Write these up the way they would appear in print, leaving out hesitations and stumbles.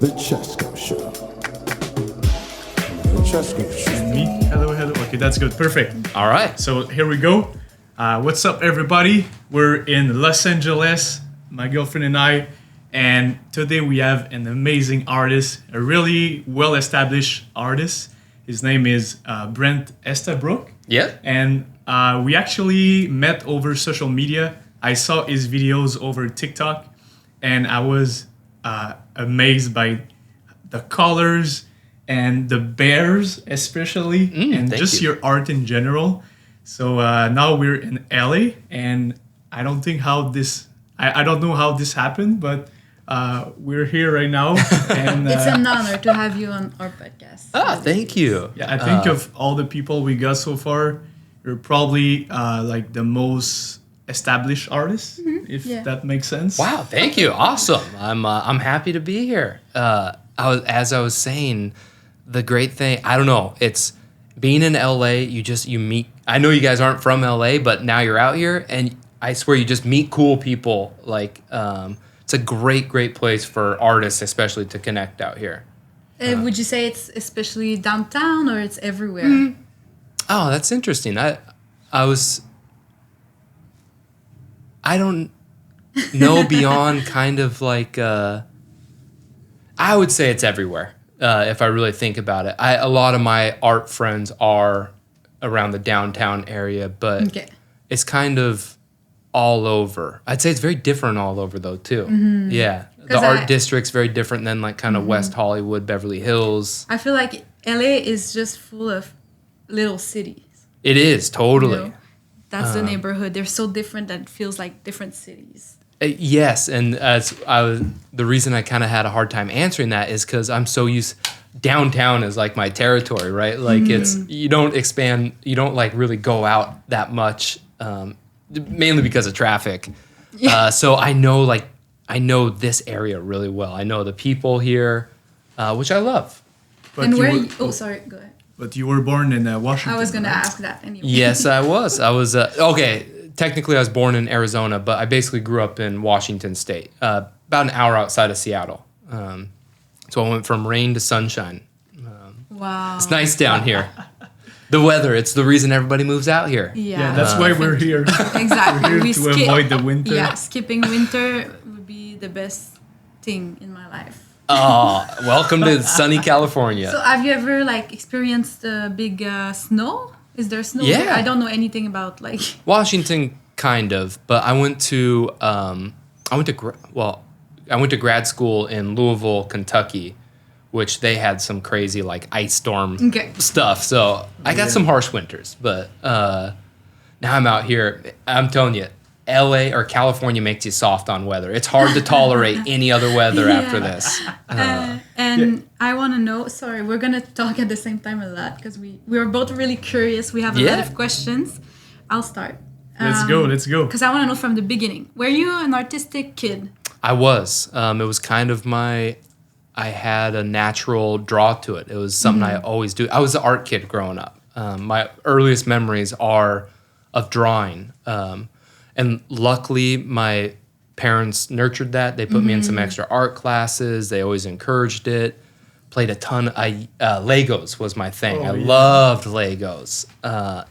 The Chesco Show. The Chesco Show. And me. Hello, hello. Okay, that's good. Perfect. All right. So here we go. What's up, everybody? We're in Los Angeles, my girlfriend and I, and today we have an amazing artist, a really well-established artist. His name is Brent Estabrook. Yeah. And we actually met over social media. I saw his videos over TikTok, and I was amazed by the colors and the bears, especially, and just your art in general. So now we're in LA, and I don't think how this. I don't know how this happened, but we're here right now, and it's an honor to have you on our podcast. Thank you. Yeah, I think of all the people we got so far, you're probably like the most established artist, if that makes sense. Wow, thank you. Awesome. I'm happy to be here. As I was saying, the great thing, I don't know, it's being in LA, you meet, I know you guys aren't from LA, but now you're out here, and I swear you just meet cool people. Like, it's a great place for artists, especially to connect out here. Would you say it's especially downtown or it's everywhere? Oh, that's interesting. I don't know beyond kind of like, I would say it's everywhere. If I really think about it, a lot of my art friends are around the downtown area, but it's kind of all over. I'd say it's very different all over though too. Mm-hmm. Yeah, the art district's very different than like kind of West Hollywood, Beverly Hills. I feel like LA is just full of little cities. It is totally. You know? That's the neighborhood. They're so different that it feels like different cities. Yes, and the reason I kind of had a hard time answering that is because I'm so used. Downtown is like my territory, right? Like it's you don't like really go out that much, mainly because of traffic. Yeah. So I know this area really well. I know the people here, which I love. But and where? Sorry, go ahead. But you were born in Washington. I was going right? to ask that anyway. Yes, I was. Okay. Technically, I was born in Arizona, but I basically grew up in Washington State, about an hour outside of Seattle. So I went from rain to sunshine. Wow. It's nice down here. The weather, it's the reason everybody moves out here. Yeah, that's why we're here. Exactly. We're here to avoid the winter. Yeah, skipping winter would be the best thing in my life. Oh, welcome to sunny California. So have you ever like experienced a big snow? Is there snow? Yeah. There? I don't know anything about like Washington, kind of, but I went to grad school in Louisville, Kentucky, which they had some crazy like ice storm stuff. So I got some harsh winters, but now I'm out here. I'm telling you, LA or California makes you soft on weather. It's hard to tolerate any other weather after this. I want to know, sorry, we're going to talk at the same time a lot because we're both really curious. We have a lot of questions. I'll start. Let's go. Because I want to know from the beginning. Were you an artistic kid? I was. It was kind of I had a natural draw to it. It was something I always do. I was an art kid growing up. My earliest memories are of drawing. And luckily, my parents nurtured that. They put me in some extra art classes. They always encouraged it. Played a ton. Legos was my thing. I loved Legos.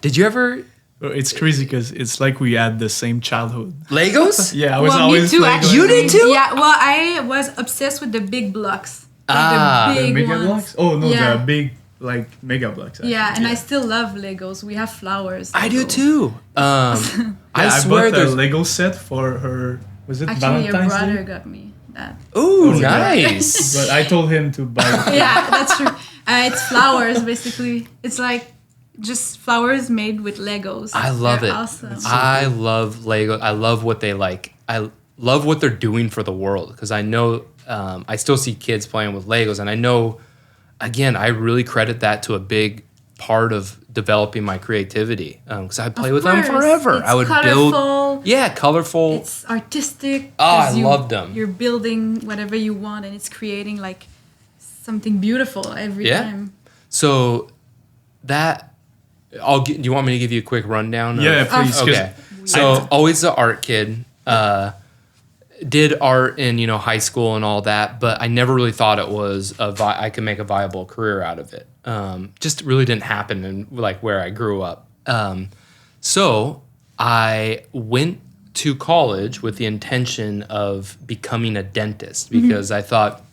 Did you ever... It's crazy because it's like we had the same childhood. Legos? Yeah, I was always me too, playing. You did too? Yeah, well, I was obsessed with the big blocks. Like the big mega ones. blocks? Oh, no, the big, like, mega blocks. Actually. Yeah, and I still love Legos. We have flowers. I do too. I swear bought the there's... Lego set for her, was it Actually, Valentine's your brother Day? got me that. Ooh, Oh, nice. But I told him to buy it. Yeah, that's true. It's flowers, basically. It's like just flowers made with Legos. I love They're it. Awesome. I love Lego. I love what they like. I love what they're doing for the world because I know I still see kids playing with Legos, and I know, again, I really credit that to a big part of developing my creativity because I'd play with them forever. It's I would colorful. build, colorful. It's artistic. Oh, I 'cause loved them. You're building whatever you want, and it's creating like something beautiful every time. So that do you want me to give you a quick rundown? Yeah, please. Okay. So always the art kid. did art in high school and all that, but I never really thought it was I could make a viable career out of it. Just really didn't happen in like where I grew up. So I went to college with the intention of becoming a dentist because I thought,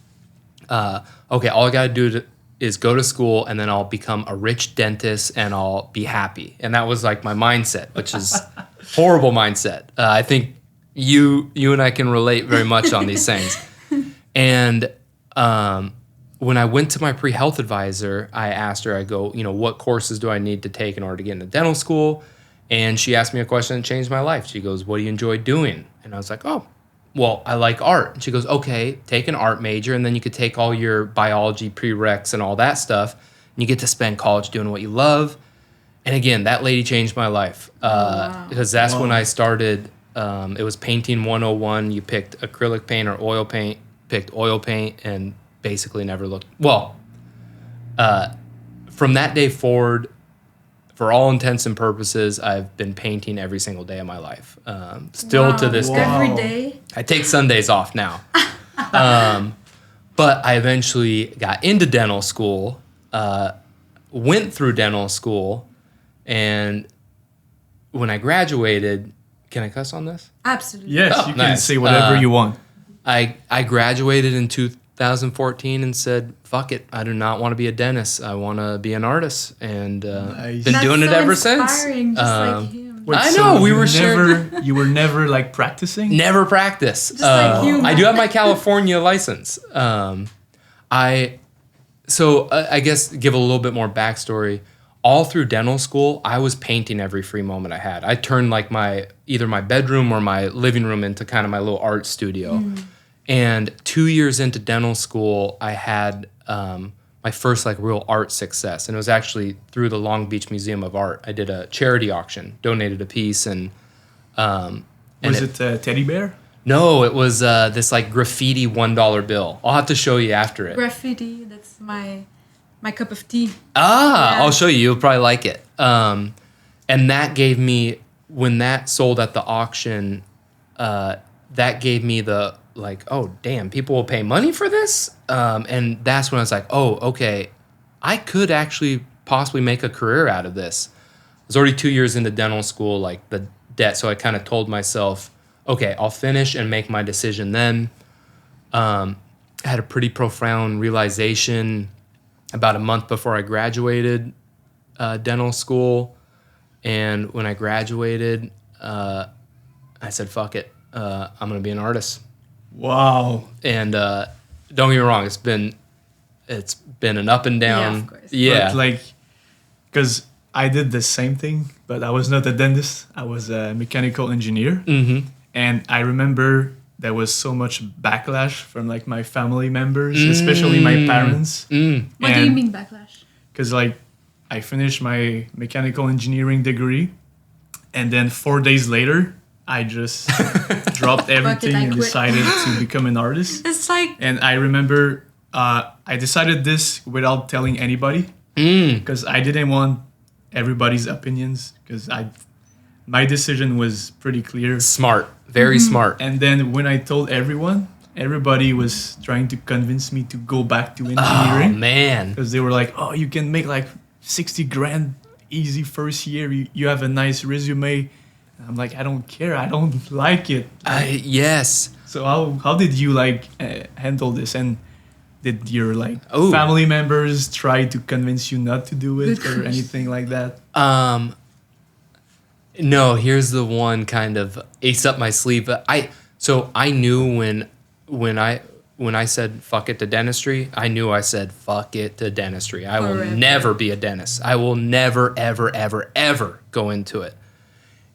okay, all I got to do is go to school and then I'll become a rich dentist and I'll be happy. And that was like my mindset, which is horrible mindset. I think you and I can relate very much on these things. And when I went to my pre-health advisor, I asked her, I go, what courses do I need to take in order to get into dental school? And she asked me a question that changed my life. She goes, what do you enjoy doing? And I was like, oh, well, I like art. And she goes, okay, take an art major, and then you could take all your biology prereqs and all that stuff, and you get to spend college doing what you love. And again, that lady changed my life because that's when I started. It was painting 101. You picked acrylic paint or oil paint, picked oil paint, and basically never looked. Well, from that day forward, for all intents and purposes, I've been painting every single day of my life. Still to this day. Every day? I take Sundays off now. But I eventually got into dental school, went through dental school, and when I graduated, can I cuss on this? Absolutely. Yes, Oh, you can nice. say whatever you want. I graduated in 2014 and said, fuck it, I do not want to be a dentist. I want to be an artist. And Nice. been doing it ever inspiring, since. just like him. Wait, I so know, we you were sharing- You were never like practicing? Never practice. Just like you. I do have my California license. I guess give a little bit more backstory. All through dental school, I was painting every free moment I had. I turned like either my bedroom or my living room into kind of my little art studio. And 2 years into dental school, I had my first like real art success, and it was actually through the Long Beach Museum of Art. I did a charity auction, donated a piece, and Was it a teddy bear? no, it was this like graffiti $1 bill. I'll have to show you after it. Graffiti, that's my cup of tea. Ah, Yeah. I'll show you. You'll probably like it. And that gave me, when that sold at the auction, that gave me the like, oh damn, people will pay money for this. And that's when I was like, oh, okay, I could actually possibly make a career out of this. I was already 2 years into dental school, like the debt. So I kind of told myself, okay, I'll finish and make my decision then. I had a pretty profound realization about a month before I graduated dental school. And when I graduated, I said, fuck it, I'm going to be an artist. Wow. And don't get me wrong, it's been an up and down. Yeah, of course. Yeah. But like, because I did the same thing, but I was not a dentist. I was a mechanical engineer. Mm-hmm. And I remember there was so much backlash from like my family members, especially my parents. What do you mean backlash? Because like I finished my mechanical engineering degree, and then 4 days later, I just dropped everything I and quit. decided to become an artist. It's like, And I remember I decided this without telling anybody because I didn't want everybody's opinions because my decision was pretty clear. Smart. Very smart. And then when I told everyone, everybody was trying to convince me to go back to Oh, engineering man. because they were like, oh, you can make like 60 grand easy first year. You have a nice resume. I'm like, I don't care. I don't like it. Yes. So how did you like handle this? And did your like Ooh. family members try to convince you not to do it Good or question. anything like that? No, here's the one kind of ace up my sleeve. I knew when I said fuck it to dentistry, I knew I said fuck it to dentistry. I will Forever. never be a dentist. I will never, ever, ever, ever go into it.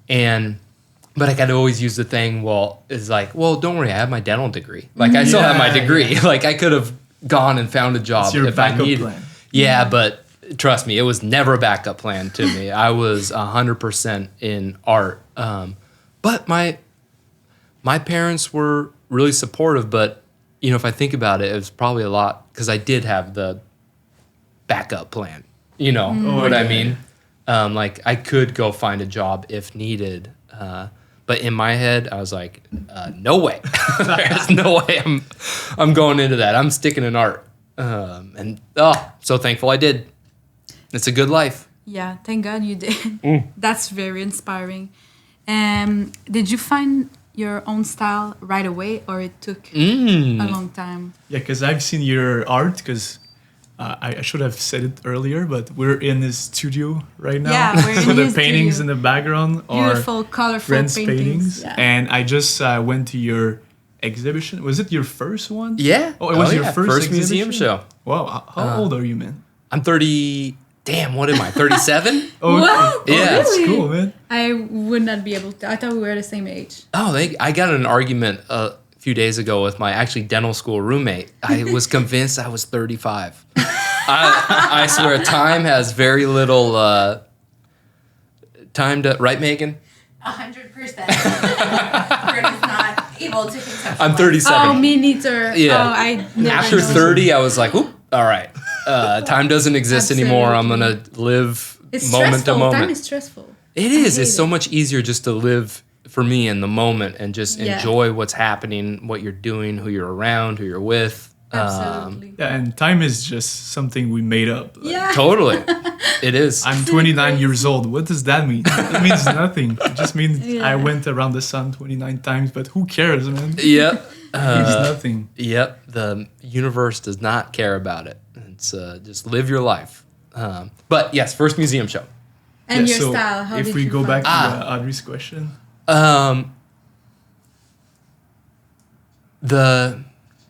But I could always use the thing, well, don't worry, I have my dental degree. Like I still have my Yeah, degree. Like I could have gone and found a job It's your if I backup needed. plan. Yeah, but trust me, it was never a backup plan to me. I was 100% in art. But my parents were really supportive, but if I think about it, it was probably a lot because I did have the backup plan. You know what I mean? Like I could go find a job if needed. But in my head, I was like, no way. There's no way I'm going into that. I'm sticking in art. So thankful I did. It's a good life. Yeah, thank God you did. That's very inspiring. Did you find your own style right away, or it took a long time? Yeah, because I've seen your art. Because I should have said it earlier, but we're in his studio right now. Yeah, we're in so the his paintings studio. in the background are Beautiful, colorful Brent's paintings. Yeah. And I just went to your exhibition. Was it your first one? Yeah. Oh, it was your first museum exhibition? show. Wow. How old are you, man? I'm 30. Damn, what am I? 37? Oh, Wow, Yeah. That's really? cool, man. I would not be able to. I thought we were the same age. I got in an argument a few days ago with my actually dental school roommate. I was convinced I was 35. I swear, time has very little time to... Right, Megan? 100%. Brent is not able to conceptualize. I'm 37. Oh, me neither. Yeah. Oh, I never After noticed. 30, I was like, oop, all right. Time doesn't exist anymore. I'm going to live It's moment stressful. to moment. Time is stressful. It is. hate It's so it. much easier just to live for me in the moment and just Yeah. enjoy what's happening, what you're doing, who you're around, who you're with. Absolutely. Yeah, and time is just something we made up. Like, Yeah. Totally. It is. I'm 29 years old. What does that mean? It means nothing. It just means Yeah. I went around the sun 29 times, but who cares, man? It Yep. means nothing. Yep. The universe does not care about it. It's just live your life. But yes, first museum show. And Yeah, your so style. How if did we you go find back it? to Audrey's question, The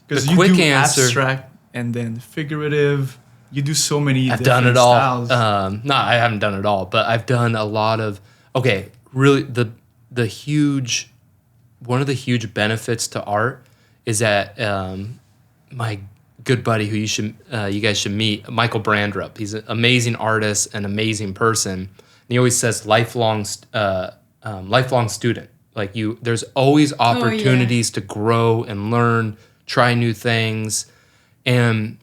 because The you quick do answer- abstract and then figurative. You do so many. I've done it different all. Styles. No, I haven't done it all, but I've done a lot of. Okay, really, the huge, one of the huge benefits to art is that my good buddy who you guys should meet, Michael Brandrup. He's an amazing artist, an amazing person. And he always says lifelong student. Like there's always opportunities to grow and learn, try new things, and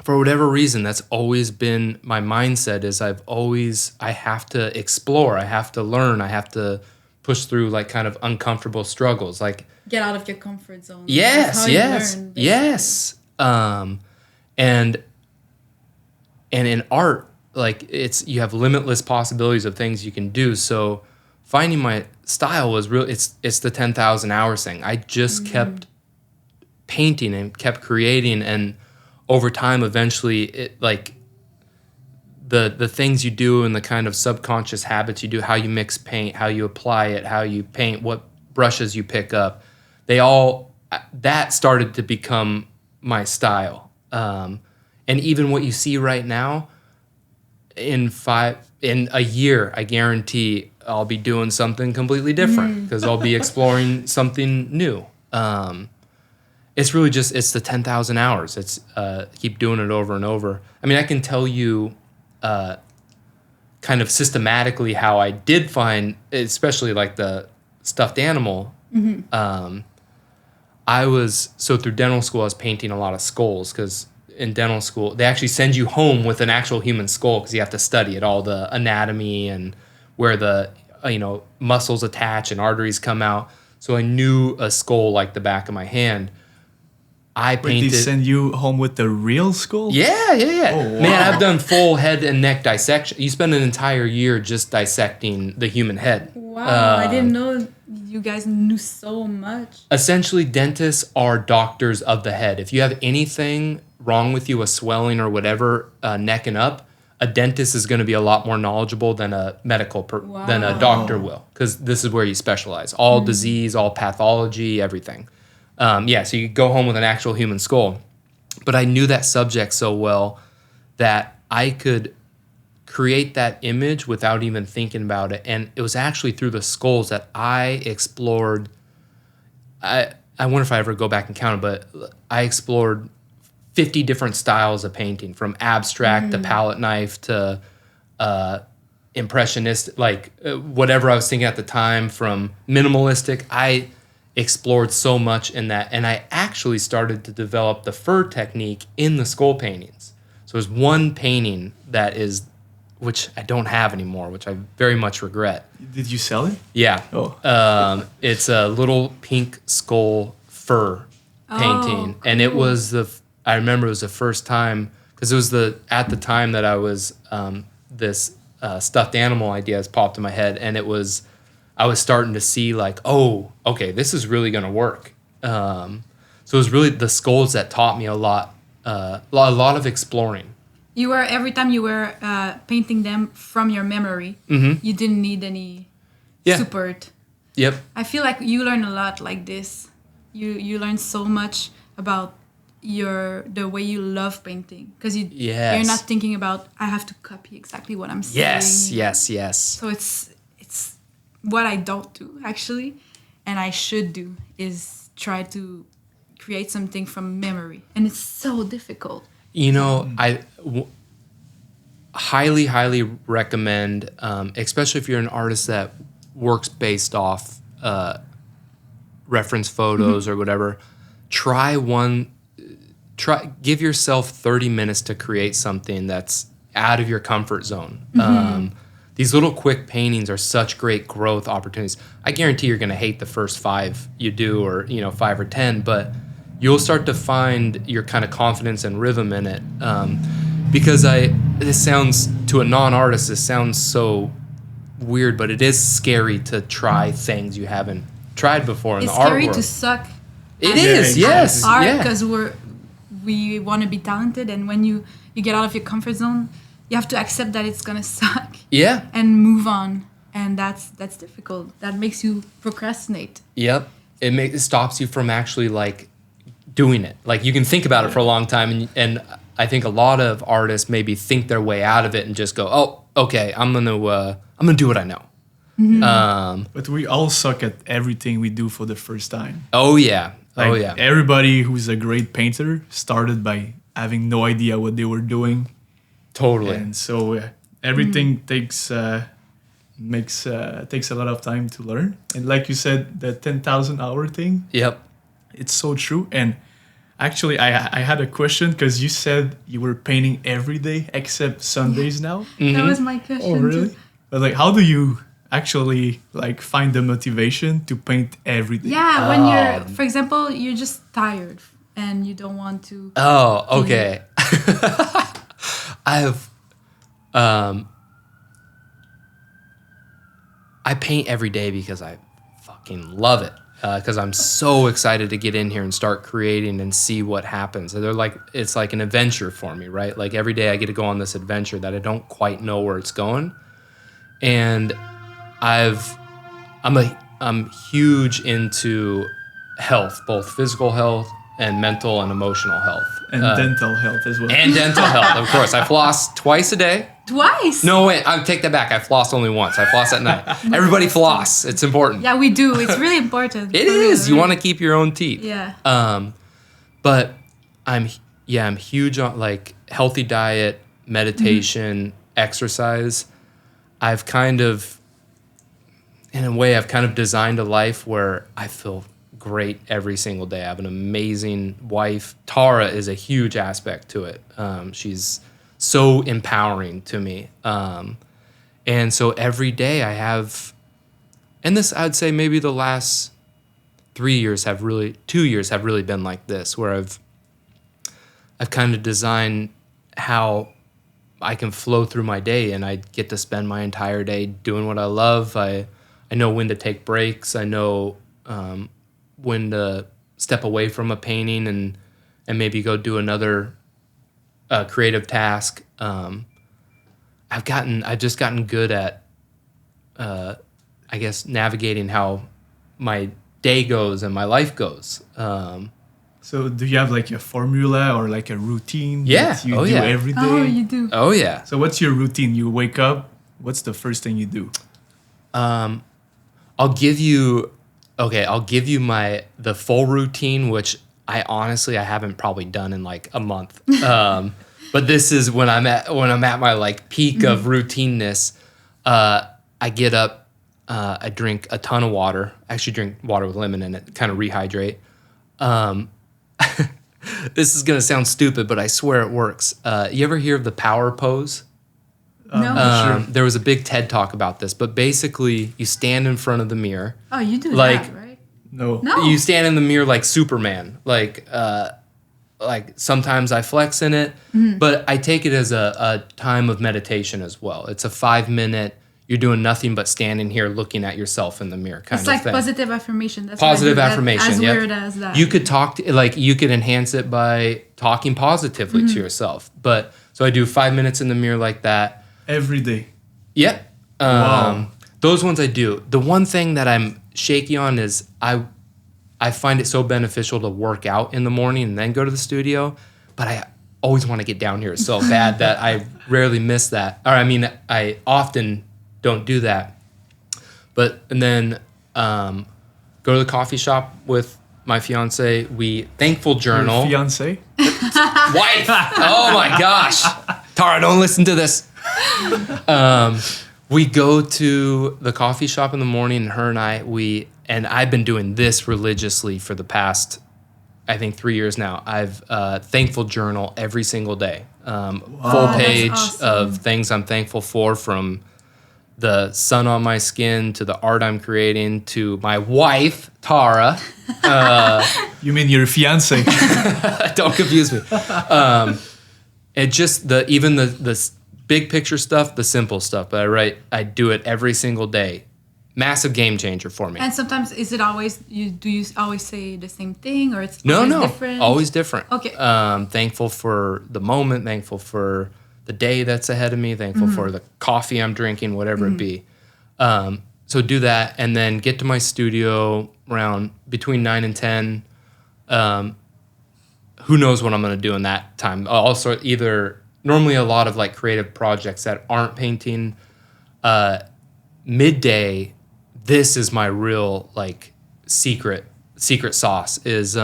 for whatever reason, that's always been my mindset. Is I have to explore, I have to learn, I have to push through like kind of uncomfortable struggles, like. Get out of your comfort zone. Yes, That's how you yes, learn, basically. yes. And in art, like you have limitless possibilities of things you can do. So finding my style was real. It's the 10,000 hours thing. I just kept painting and kept creating, and over time, eventually, it like the things you do and the kind of subconscious habits you do, how you mix paint, how you apply it, how you paint, what brushes you pick up. That started to become my style. And even what you see right now, in a year, I guarantee I'll be doing something completely different because I'll be exploring something new. It's really it's the 10,000 hours. It's keep doing it over and over. I mean, I can tell you kind of systematically how I did find, especially like the stuffed animal. So through dental school, I was painting a lot of skulls because in dental school, they actually send you home with an actual human skull because you have to study it, all the anatomy and where the muscles attach and arteries come out. So I knew a skull like the back of my hand. I Wait, they painted. send you home with the real skull? Yeah. Oh, wow. Man, I've done full head and neck dissection. You spend an entire year just dissecting the human head. Wow, I didn't know you guys knew so much. Essentially, dentists are doctors of the head. If you have anything wrong with you, a swelling or whatever, neck and up, a dentist is going to be a lot more knowledgeable than a than a doctor will, because this is where you specialize. All disease, all pathology, everything. So you go home with an actual human skull. But I knew that subject so well that I could create that image without even thinking about it. And it was actually through the skulls that I explored. I wonder if I ever go back and count it, but I explored 50 different styles of painting, from abstract to palette knife to impressionist, like whatever I was thinking at the time, from minimalistic. I explored so much in that, and I actually started to develop the fur technique in the skull paintings. So there's one painting that is which I don't have anymore, which I very much regret. Did you sell it? Yeah. Oh. It's a little pink skull fur painting, and it was I remember it was the first time, because it was at the time that I was this stuffed animal idea has popped in my head, and I was starting to see like, oh, okay, this is really gonna work. So it was really the skulls that taught me a lot of exploring. Every time you were painting them from your memory, you didn't need any support. Yep. I feel like you learn a lot like this. You learn so much about the way you love painting, because you're not thinking about, I have to copy exactly what I'm saying. Yes. So it's what I don't do actually, and I should do, is try to create something from memory, and it's so difficult. You know, highly recommend, especially if you're an artist that works based off reference photos or whatever. Give yourself 30 minutes to create something that's out of your comfort zone. These little quick paintings are such great growth opportunities. I guarantee you're going to hate the first 5 you do, or 5 or 10, but you'll start to find your kind of confidence and rhythm in it. Because this sounds, to a non-artist, this sounds so weird, but it is scary to try things you haven't tried before in the art world. It's scary to suck. It is, yes. Art, yeah. because we want to be talented, and when you get out of your comfort zone, you have to accept that it's gonna suck. Yeah. And move on, and that's difficult. That makes you procrastinate. Yep. It stops you from actually like doing it. Like you can think about it for a long time, and I think a lot of artists maybe think their way out of it and just go, oh, okay, I'm gonna do what I know. But we all suck at everything we do for the first time. Oh yeah. Everybody who's a great painter started by having no idea what they were doing. Totally. And so everything takes a lot of time to learn. And like you said, the 10,000 hour thing. Yep. It's so true. And actually, I had a question, because you said you were painting every day except Sundays now. That was my question. Oh, really? Too. But like, how do you actually like find the motivation to paint every day? Yeah, when you're, for example, you're just tired and you don't want to. Oh, okay. I paint every day because I fucking love it. Because I'm so excited to get in here and start creating and see what happens. It's like an adventure for me, right? Like every day I get to go on this adventure that I don't quite know where it's going. And I'm huge into health, both physical health and mental and emotional health. And dental health as well. And dental health, of course. I floss twice a day. Twice? No, wait, I take that back. I floss only once. I floss at night. Everybody floss. It's important. Yeah, we do. It's really important. It is. You want to keep your own teeth. Yeah. But I'm huge on like healthy diet, meditation, exercise. I've kind of designed a life where I feel great every single day. I have an amazing wife. Tara is a huge aspect to it. She's so empowering to me. And so every day I have, and this, I'd say maybe the last 2 years have really been like this, where I've kind of designed how I can flow through my day, and I get to spend my entire day doing what I love. I know when to take breaks. I know when to step away from a painting and maybe go do another creative task. I've just gotten good at, I guess, navigating how my day goes and my life goes. So do you have like a formula or like a routine that you do yeah. every day? Oh, you do. Oh yeah. So what's your routine? You wake up, what's the first thing you do? I'll give you the full routine, which I haven't probably done in like a month. But this is when I'm at my like peak of routineness. I get up, I drink a ton of water. I actually drink water with lemon in it, kind of rehydrate. This is gonna sound stupid, but I swear it works. You ever hear of the power pose? No. Sure. There was a big TED talk about this, but basically you stand in front of the mirror. Oh, you do Like- that, right? No. No. You stand in the mirror like Superman. Like sometimes I flex in it, but I take it as a time of meditation as well. It's a 5-minute, you're doing nothing but standing here looking at yourself in the mirror kind It's of like thing. positive affirmation. That's Positive why I do that, affirmation, As yep. weird as that. You could talk to, like, you could enhance it by talking positively to yourself. But so I do 5 minutes in the mirror like that. Every day. Yep. Wow. Those ones I do. The one thing that I'm shaky on is I find it so beneficial to work out in the morning and then go to the studio, but I always want to get down here so bad that I rarely miss that. Or I mean, I often don't do that. And then go to the coffee shop with my fiance. We thankful journal. Your fiance? Wife. Oh my gosh. Tara, don't listen to this. We go to the coffee shop in the morning, and her and and I've been doing this religiously for the past, I think, 3 years now. I've thankful journal every single day. Full page awesome. of things I'm thankful for, from the sun on my skin to the art I'm creating to my wife, Tara. You mean your fiance? Don't confuse me. It just the big picture stuff, the simple stuff. But I do it every single day. Massive game changer for me. And sometimes is it always do you always say the same thing, or it's No, always no, different? always different. Okay. Thankful for the moment, thankful for the day that's ahead of me, thankful for the coffee I'm drinking, whatever it be. So do that, and then get to my studio around between 9 and 10. Who knows what I'm going to do in that time. Also, normally a lot of like creative projects that aren't painting. Midday, this is my real like secret sauce is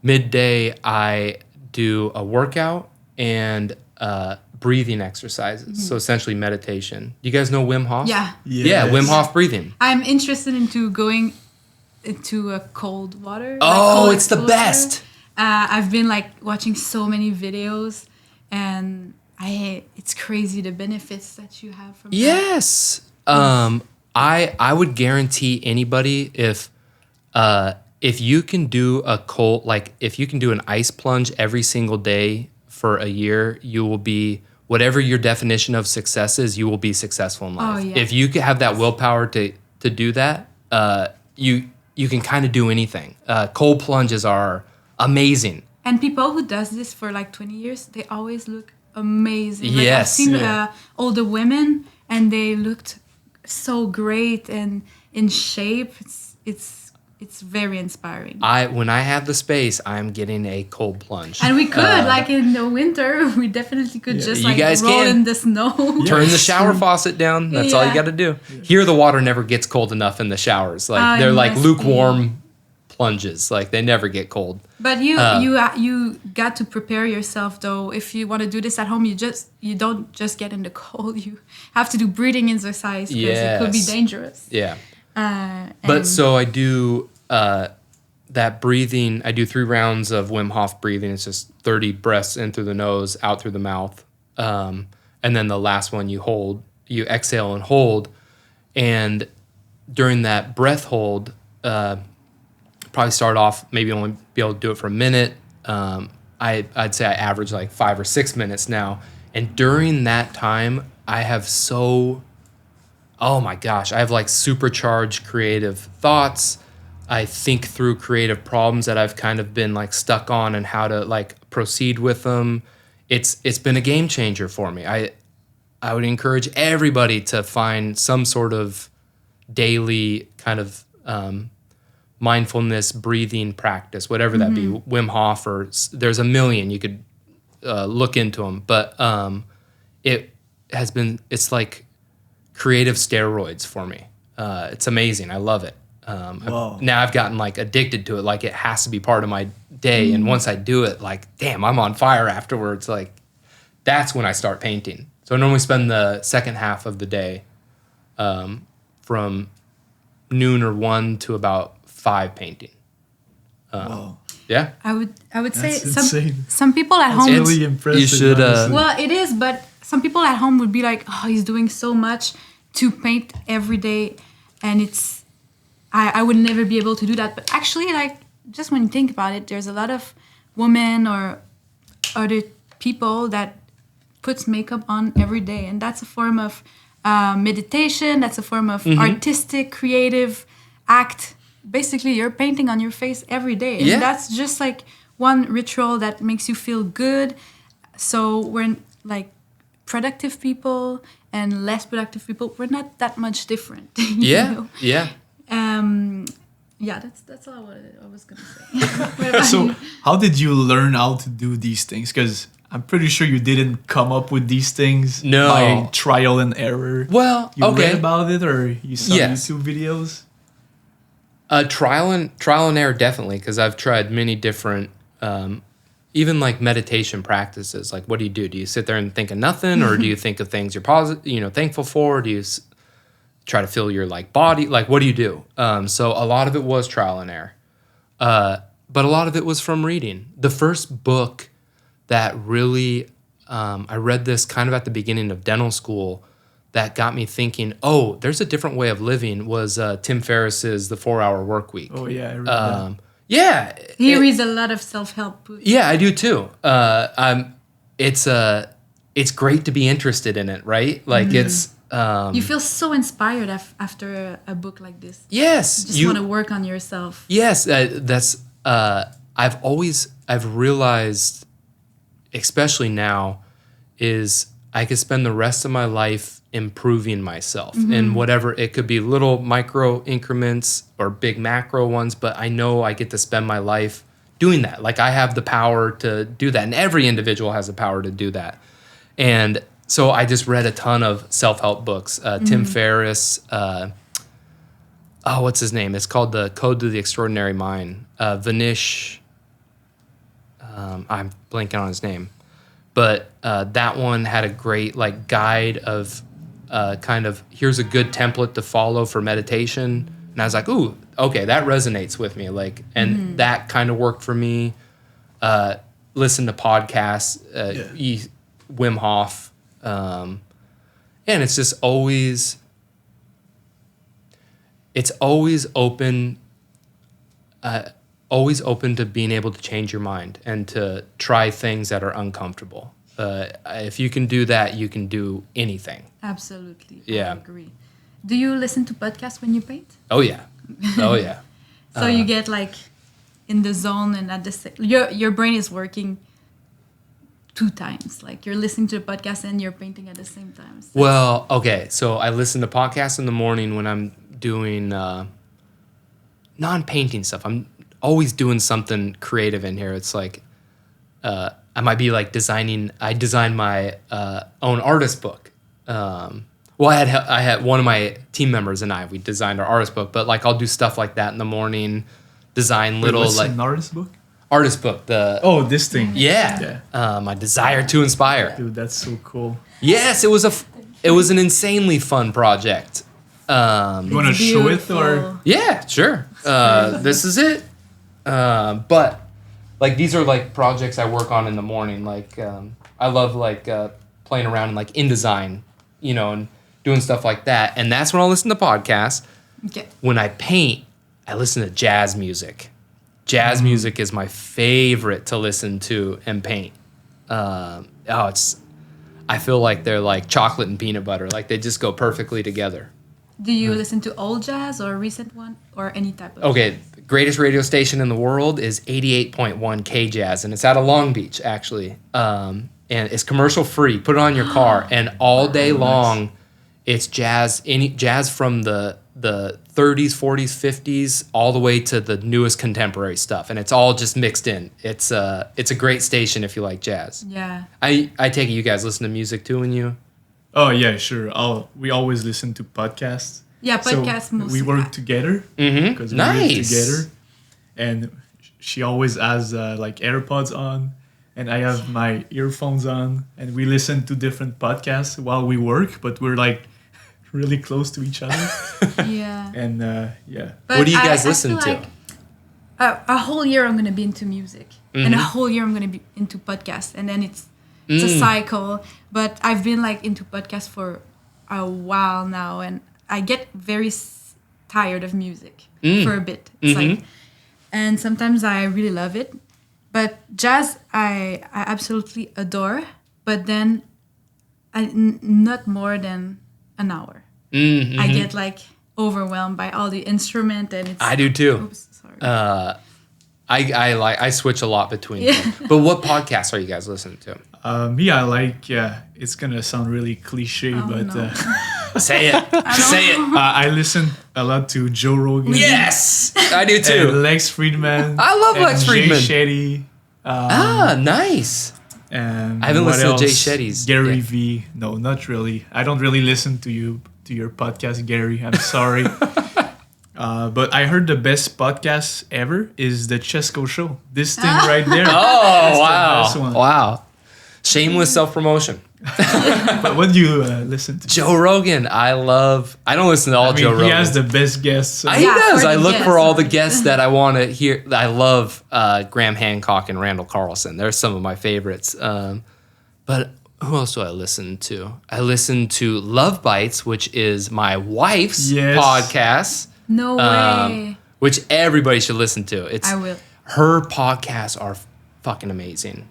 midday I do a workout and breathing exercises. So essentially meditation. You guys know Wim Hof? Yeah. Yeah, Wim Hof breathing. I'm interested into going into a cold water. Oh, cold it's the exposure. best. I've been like watching so many videos, and it's crazy the benefits that you have from that. Yes. I would guarantee anybody if you can do a cold, like if you can do an ice plunge every single day for a year, you will be, whatever your definition of success is, you will be successful in life. Oh, yeah. If you can have that willpower to do that, you can kind of do anything. Cold plunges are amazing. And people who does this for like 20 years, they always look amazing. Like, I've Yes. seen older women, and they looked so great and in shape. It's very inspiring. When I have the space, I'm getting a cold plunge. And we could, like in the winter, we definitely could just You like guys roll can. in the snow. Turn the shower faucet down. That's all you Yeah. got to do. Here, the water never gets cold enough in the showers. Like Ah, they're it like must lukewarm plunges. Like they never get cold. But you got to prepare yourself though. If you want to do this at home, you don't just get in the cold. You have to do breathing exercise because it could be Yes. dangerous. Yeah. But So I do that breathing. I do 3 rounds of Wim Hof breathing. It's just 30 breaths in through the nose, out through the mouth, and then the last one you exhale and hold. And during that breath hold, probably start off maybe only be able to do it for a minute. I'd say I average like 5 or 6 minutes now. And during that time, I have oh my gosh, I have like supercharged creative thoughts. I think through creative problems that I've kind of been like stuck on and how to like proceed with them. It's been a game changer for me. I would encourage everybody to find some sort of daily kind of mindfulness breathing practice, whatever that be, Wim Hof, or there's a million you could look into them. But it's like creative steroids for me. It's amazing. I love it. Wow. Now I've gotten like addicted to it. Like it has to be part of my day. And once I do it, like, damn, I'm on fire afterwards. Like that's when I start painting. So I normally spend the second half of the day from noon or 1 to about 5 painting. Wow. Yeah. I would say That's insane. some people at It's home. really impressive. you should, honestly. Well, it is, but some people at home would be like, "Oh, he's doing so much to paint every day," and it's I would never be able to do that. But actually, like just when you think about it, there's a lot of women or other people that puts makeup on every day, and that's a form of meditation. That's a form of artistic, creative act. Basically, you're painting on your face every day, and that's just like one ritual that makes you feel good. So we're like productive people and less productive people. We're not that much different. you know? Yeah. Yeah, that's all I was gonna say. What about So, you? how did you learn how to do these things? Because I'm pretty sure you didn't come up with these things No. by trial and error. Well, You okay. read about it or you saw Yes. YouTube videos? Trial and error, definitely, because I've tried many different, even like meditation practices. Like, what do you do? Do you sit there and think of nothing, or do you think of things you're thankful for? Do you try to feel your like body? Like, what do you do? So a lot of it was trial and error, but a lot of it was from reading. The first book that really, I read this kind of at the beginning of dental school, that got me thinking, oh, there's a different way of living, was Tim Ferriss's The 4-Hour Work Week. Oh, yeah, I read that. Yeah. He reads a lot of self-help books. Yeah, I do too. It's great to be interested in it, right? Like it's You feel so inspired after a book like this. yes, You just want to work on yourself. yes. I've realized, especially now, is I could spend the rest of my life improving myself in whatever it could be, little micro increments or big macro ones, but I know I get to spend my life doing that. Like I have the power to do that, and every individual has the power to do that. And so I just read a ton of self-help books. Tim Ferriss, what's his name? It's called The Code to the Extraordinary Mind. Vanish, I'm blanking on his name. But that one had a great like guide of kind of, here's a good template to follow for meditation. And I was like, ooh, okay, that resonates with me. Like, and that kind of worked for me. Listen to podcasts, Wim Hof. And it's just always open to being able to change your mind and to try things that are uncomfortable. If you can do that, you can do anything. Absolutely. Yeah. I agree. Do you listen to podcasts when you paint? Oh yeah. Oh yeah. So you get like in the zone, and at the your brain is working 2 times. Like you're listening to the podcast and you're painting at the same time. So Well, okay. So I listen to podcasts in the morning when I'm doing non-painting stuff. I'm always doing something creative in here. It's like I might be like designing. I designed my own artist book. Well, I had one of my team members and we designed our artist book. But like I'll do stuff like that in the morning. Design little What's like an artist book? artist book. This thing. Yeah. My desire to inspire. Dude, that's so cool. Yes, it was an insanely fun project. You want to it's show it or? beautiful. Yeah, sure. This is it. But like these are like projects I work on in the morning. Like I love like playing around in like InDesign, and doing stuff like that. And that's when I'll listen to podcasts. Okay. When I paint, I listen to jazz music. Jazz music is my favorite to listen to and paint. I feel like they're like chocolate and peanut butter. Like they just go perfectly together. Do you listen to old jazz or recent one or any type of? Okay, the greatest radio station in the world is 88.1 K Jazz, and it's out of Long Beach, actually. And it's commercial free. Put it on your car, and all day long, it's jazz. Any jazz from the 30s, 40s, 50s, all the way to the newest contemporary stuff, and it's all just mixed in. It's a great station if you like jazz. Yeah. I take it you guys listen to music too when you. Oh yeah, sure. We always listen to podcasts. Yeah, podcasts So mostly. we work together because we Nice. live together, and she always has like AirPods on, and I have my earphones on, and we listen to different podcasts while we work, but we're like really close to each other, Yeah. and yeah. But What do you I guys listen feel to? like a whole year I'm gonna be into music, and a whole year I'm gonna be into podcasts, and then it's a cycle. But I've been like into podcasts for a while now, and I get very tired of music for a bit. It's like, and sometimes I really love it, but jazz I absolutely adore. But then, not more than an hour. I get like overwhelmed by all the instrument, and it's. I do too. Oops, sorry. I switch a lot between them. But what podcasts are you guys listening to? Me, I like. It's gonna sound really cliche, but no. Say it. Say it. I listen a lot to Joe Rogan. Yes, I do too. And Lex Friedman. I love and Lex Friedman. Jay Shetty. Nice. And I haven't what listened to Jay else? Shetty's. Gary Yeah. V. No, not really. I don't really listen to your podcast, Gary. I'm sorry. But I heard the best podcast ever is the Chesco Show. This thing right there. Oh, That's the best one. wow. Shameless self-promotion. But what do you listen to? Joe Rogan. I don't listen to all I mean, Joe Rogan. he has the best guests. So. He Yeah, does. for I the look guests. for all the guests that I want to hear. I love Graham Hancock and Randall Carlson. They're some of my favorites. But who else do I listen to? I listen to Love Bites, which is my wife's Yes. podcast, No way. which everybody should listen to. I will. Her podcasts are fucking amazing.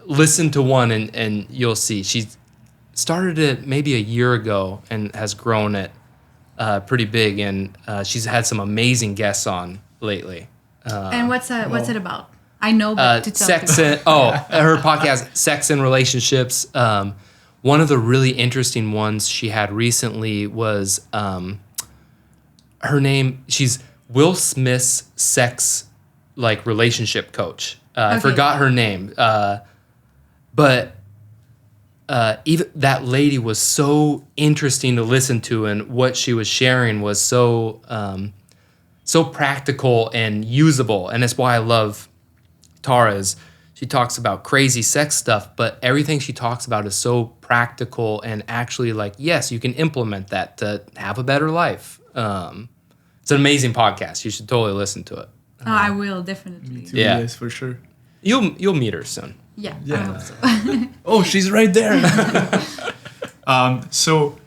Listen to one and you'll see. She started it maybe a year ago and has grown it pretty big. And she's had some amazing guests on lately. And what's it about? I know, but to tell Sex people. and her podcast, Sex and Relationships. One of the really interesting ones she had recently was her name. She's Will Smith's sex relationship coach. I Okay. forgot her name, but even that lady was so interesting to listen to, and what she was sharing was so practical and usable, and that's why I love Tara's. She talks about crazy sex stuff, but everything she talks about is so practical and actually yes, you can implement that to have a better life. It's an amazing podcast. You should totally listen to it. Oh, I will definitely. Too, Yeah. Yes, for sure. You'll meet her soon. Yeah, I Yeah. hope so. Oh, she's right there. So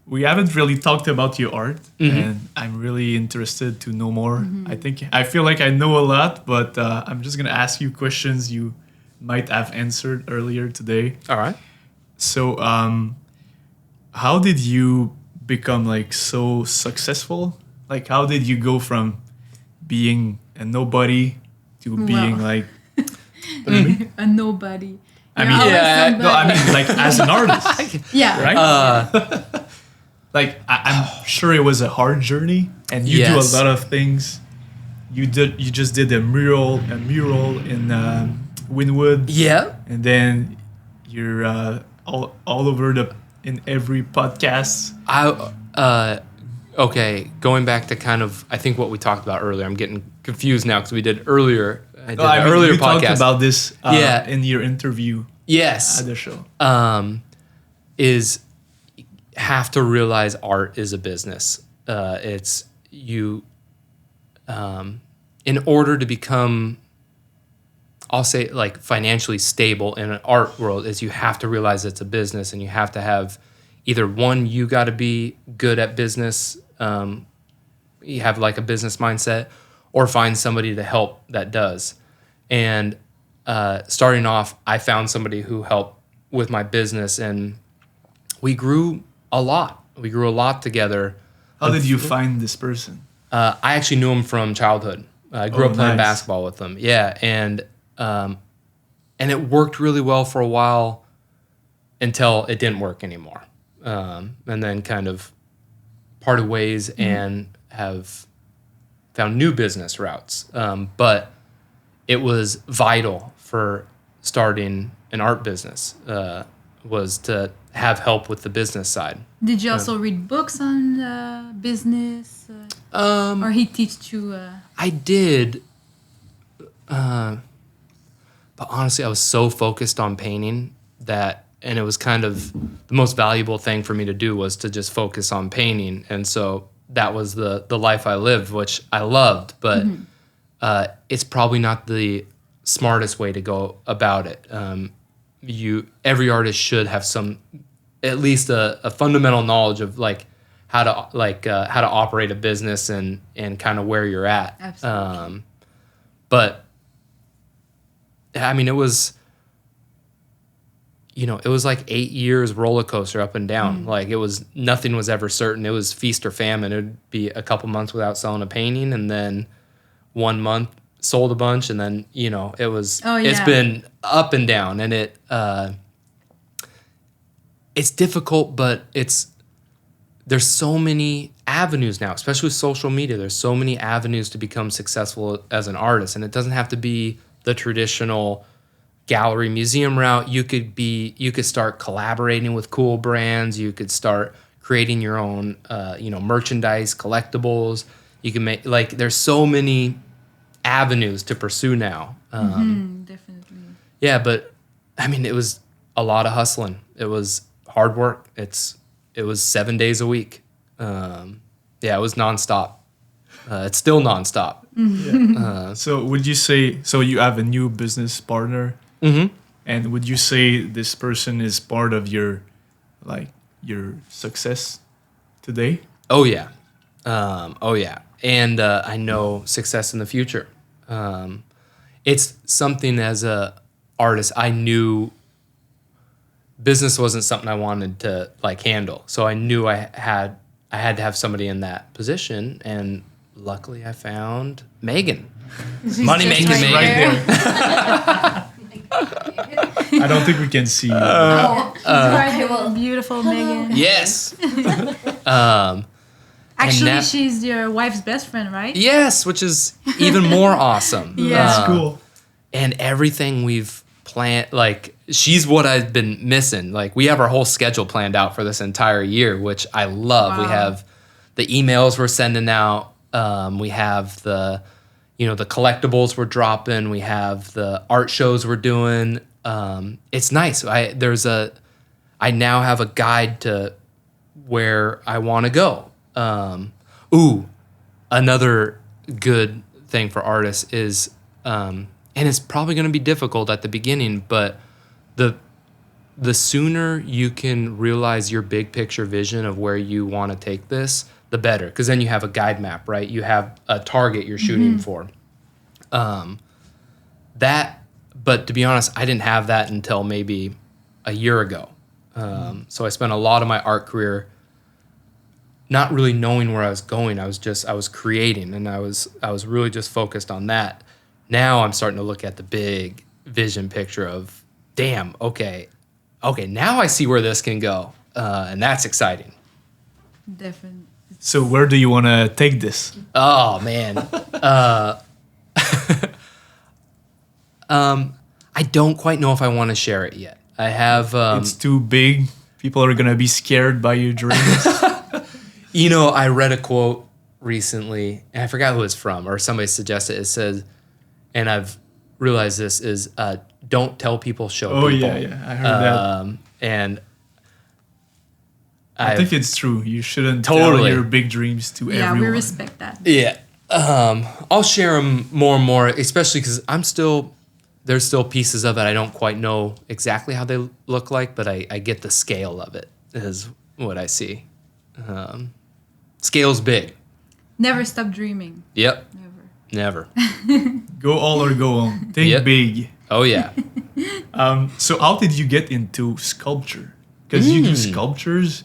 we haven't really talked about your art, and I'm really interested to know more. I feel like I know a lot, but I'm just gonna ask you questions you might have answered earlier today. All right. So, how did you become so successful? How did you go from being a nobody to being A nobody. I You're mean, always yeah, no, I somebody. mean as an artist, Yeah. right? I'm sure it was a hard journey, and you do Yes. a lot of things. You just did a mural in Wynwood, Yeah. and then you're all over in every podcast. Okay, going back to kind of I think what we talked about earlier. I'm getting confused now because we did earlier. I did an earlier you podcast. talked about this Yeah. in your interview Yes. at the show. Is have to realize art is a business. It's you in order to become, I'll say financially stable in an art world, is you have to realize it's a business, and you have to have either one, you got to be good at business, you have a business mindset, or find somebody to help that does. And starting off, I found somebody who helped with my business, and we grew a lot. We grew a lot together. How did you find this person? I actually knew him from childhood. I grew up playing nice. basketball with him. Yeah, and it worked really well for a while until it didn't work anymore. And then kind of parted ways and have found new business routes. But it was vital for starting an art business, was to have help with the business side. Did you also read books on business? Or he teach you? I did, but honestly, I was so focused on painting and it was kind of the most valuable thing for me to do was to just focus on painting, and so that was the life I lived, which I loved. But it's probably not the smartest way to go about it. Every artist should have at least a fundamental knowledge of like how to operate a business and kind of where you're at. Absolutely. But I mean, it was like 8 years roller coaster up and down. Like nothing was ever certain. It was feast or famine. It would be a couple months without selling a painting, and then 1 month sold a bunch, and then it's been up and down, and it's difficult, but there's so many avenues now, especially with social media. There's so many avenues to become successful as an artist, and it doesn't have to be the traditional gallery museum route. You could start collaborating with cool brands. You could start creating your own merchandise, collectibles. You can make there's so many avenues to pursue now. Definitely. Yeah, but I mean, it was a lot of hustling. It was hard work. It was 7 days a week. It was nonstop. It's still nonstop. So would you say, so you have a new business partner, and would you say this person is part of your success today? Oh yeah. And I know success in the future. It's something as a artist, I knew business wasn't something I wanted to handle. So I knew I had to have somebody in that position, and luckily I found Megan. Money making right Megan. I don't think we can see you. Beautiful Megan. Yes. Actually, she's your wife's best friend, right? Yes, which is even more awesome. Yeah. That's cool. And everything we've planned, she's what I've been missing. We have our whole schedule planned out for this entire year, which I love. Wow. We have the emails we're sending out. We have the collectibles we're dropping. We have the art shows we're doing. It's nice. I now have a guide to where I want to go. Another good thing for artists is, and it's probably going to be difficult at the beginning, but the sooner you can realize your big picture vision of where you want to take this, the better, because then you have a guide map, right? You have a target you're shooting for. But to be honest, I didn't have that until maybe a year ago. So I spent a lot of my art career not really knowing where I was going. I was creating, and I was really just focused on that. Now I'm starting to look at the big vision picture of, damn, okay, now I see where this can go, and that's exciting. Definitely. So where do you want to take this? Oh man, I don't quite know if I want to share it yet. I have. It's too big. People are gonna be scared by your dreams. I read a quote recently, and I forgot who it's from, or somebody suggested it. It says, and I've realized this is, don't tell people, show people. Oh yeah, I heard that. And I think it's true. You shouldn't tell Totally. your big dreams to Yeah, everyone. we respect that. Yeah. I'll share them more and more, especially because there's still pieces of it I don't quite know exactly how they look like, but I get the scale of it is what I see. Scale's big. Never stop dreaming. Yep. Never. Never. Go all or go home. Think Yep. big. Oh yeah. So how did you get into sculpture? Because you do sculptures,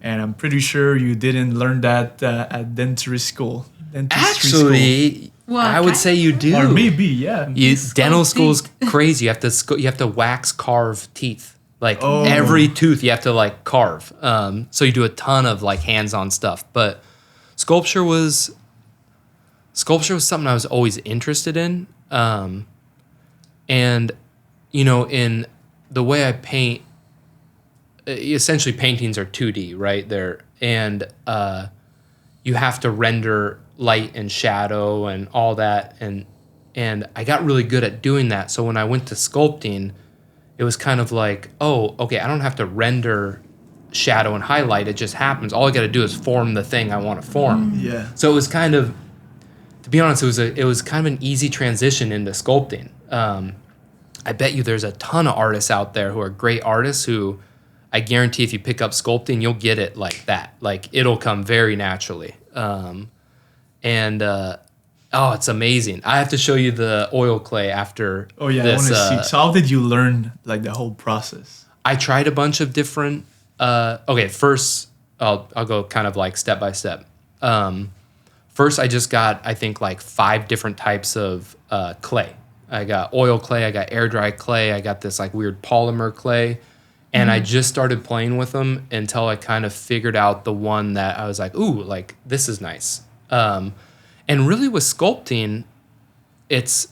and I'm pretty sure you didn't learn that at dentistry school. Actually, Well, I would say you do. Or maybe, yeah. Dental school's crazy. You have to wax carve teeth. Oh. Every tooth you have to carve. So you do a ton of hands-on stuff. But sculpture was something I was always interested in. And in the way I paint, essentially paintings are 2D, right? You have to render light and shadow and all that, and I got really good at doing that. So when I went to sculpting, it was kind of like, oh, okay, I don't have to render shadow and highlight. It just happens. All I got to do is form the thing I want to form. Yeah. So it was kind of, to be honest, it was kind of an easy transition into sculpting. I bet you there's a ton of artists out there who are great artists who I guarantee if you pick up sculpting, you'll get it like that. Like it'll come very naturally. It's amazing. I have to show you the oil clay after Oh yeah, this. I want to see. So how did you learn like the whole process? I tried a bunch of different. Okay, first I'll go kind of like step by step. First, I just got I think like 5 different types of clay. I got oil clay, I got air dry clay, I got this like weird polymer clay, and I just started playing with them until I kind of figured out the one that I was like, ooh, like this is nice. And really with sculpting, it's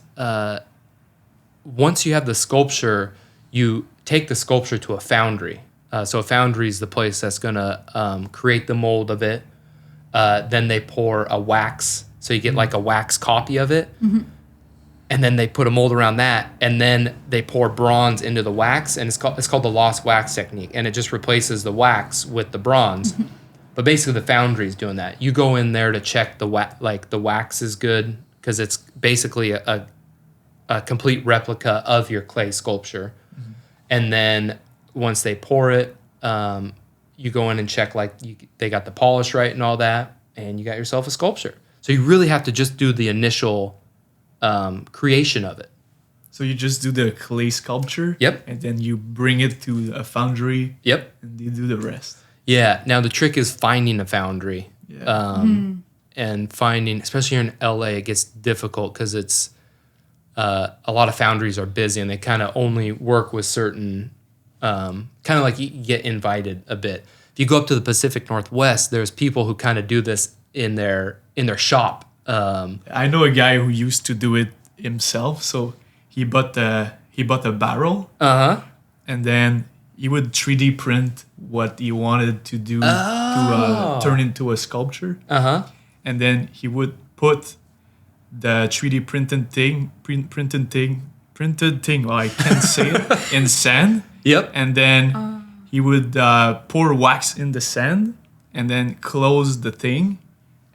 once you have the sculpture, you take the sculpture to a foundry. So a foundry is the place that's going to create the mold of it. Then they pour a wax. So you get like a wax copy of it. Mm-hmm. And then they put a mold around that. And then they pour bronze into the wax. And it's called the lost wax technique. And it just replaces the wax with the bronze. Mm-hmm. But basically the foundry is doing that. You go in there to check the wax is good. Because it's basically a complete replica of your clay sculpture. Mm-hmm. And then once they pour it, you go in and check they got the polish right and all that, and you got yourself a sculpture. So you really have to just do the initial creation of it. So you just do the clay sculpture. Yep. And then you bring it to a foundry. Yep. And you do the rest. Yeah. Now the trick is finding a foundry. Yeah. And finding, especially here in LA, it gets difficult because it's a lot of foundries are busy and they kind of only work with certain. Kind of like you get invited a bit. If you go up to the Pacific Northwest, there's people who kind of do this in their shop. I know a guy who used to do it himself. So he bought a barrel, and then he would 3D print what he wanted to do to turn into a sculpture. And then he would put the 3D printed thing. Well, I can't say it in sand. Yep. And then he would pour wax in the sand and then close the thing.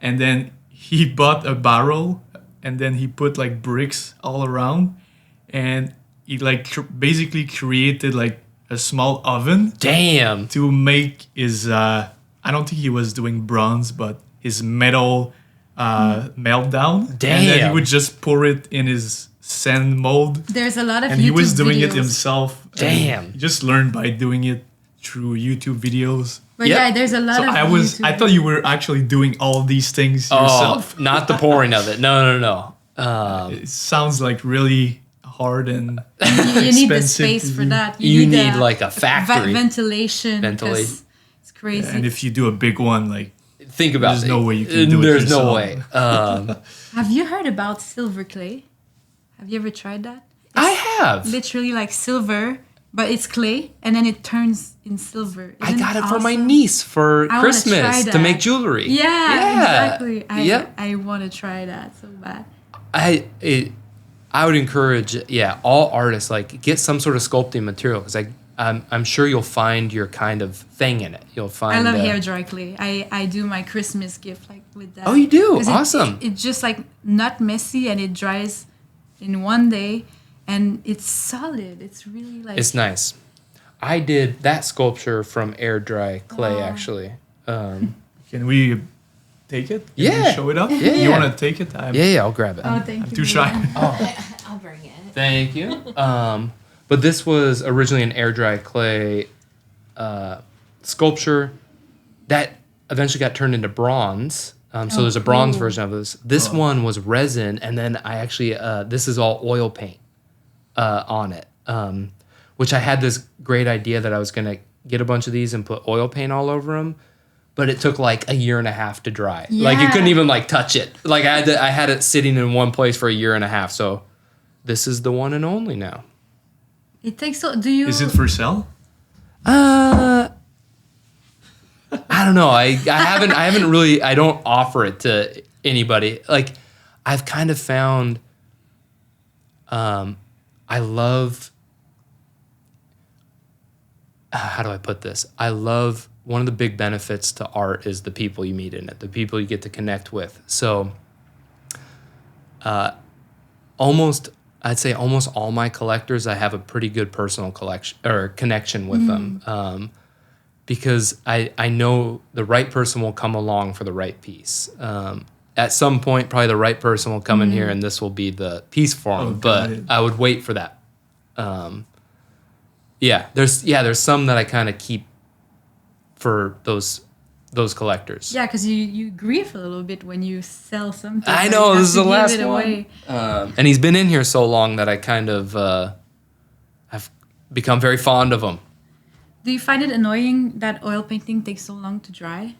And then he bought a barrel and then he put like bricks all around. And he like basically created like a small oven. Damn. To make his, I don't think he was doing bronze, but his metal meltdown. Damn. And then he would just pour it in his sand mold. There's a lot of and YouTube he was doing videos. it himself. Damn. He just learned by doing it through YouTube videos. But Yep. yeah, there's a lot So of I thought you were actually doing all these things yourself. Oh, not the pouring of it. No. It sounds like really hard and you need the expensive space to for do. that. You need like a factory. Ventilation. Ventilation. 'Cause It's crazy. And if you do a big one, like Think about There's it. no way you can do it There's no yourself. way. Have you heard about silver clay? Have you ever tried that? I have. Literally like silver, but it's clay, and then it turns in silver. I Isn't got it for my awesome? niece for I wanna try Christmas to that. make jewelry. Yeah, exactly. Yep. I want to try that so bad. I would encourage, all artists like get some sort of sculpting material because I'm sure you'll find your kind of thing in it. You'll find. I love hair dry clay. I do my Christmas gift like with that. Oh, you do? 'Cause Awesome. It's just like not messy and it dries in one day and it's solid. It's really like. It's nice. I did that sculpture from air dry clay Wow. actually. can we take it? Can Yeah. we show it up? Yeah. You want to take it? I'm I'll grab it. Oh, thank I'm you. too shy. I'll bring it. Thank you. But this was originally an air dry clay sculpture that eventually got turned into bronze. So there's a bronze cool. version of this. This one was resin, and then I actually this is all oil paint on it, which I had this great idea that I was gonna get a bunch of these and put oil paint all over them. But it took like a year and a half to dry. Like you Yeah. couldn't even like touch it. Like I had it sitting in one place for a year and a half. So this is the one and only now. It takes so. Do you? Is it for sale? I don't know. I haven't really. I don't offer it to anybody. Like I've kind of found. I love. How do I put this? I love one of the big benefits to art is the people you meet in it, the people you get to connect with. So I'd say almost all my collectors, I have a pretty good personal collection or connection with them, because I know the right person will come along for the right piece. At some point, probably the right person will come in here, and this will be the piece for them. But I would wait for that. There's some that I kind of keep for those collectors. Yeah, because you grieve a little bit when you sell something. I know, this is the last one. And he's been in here so long that I kind of have become very fond of him. Do you find it annoying that oil painting takes so long to dry?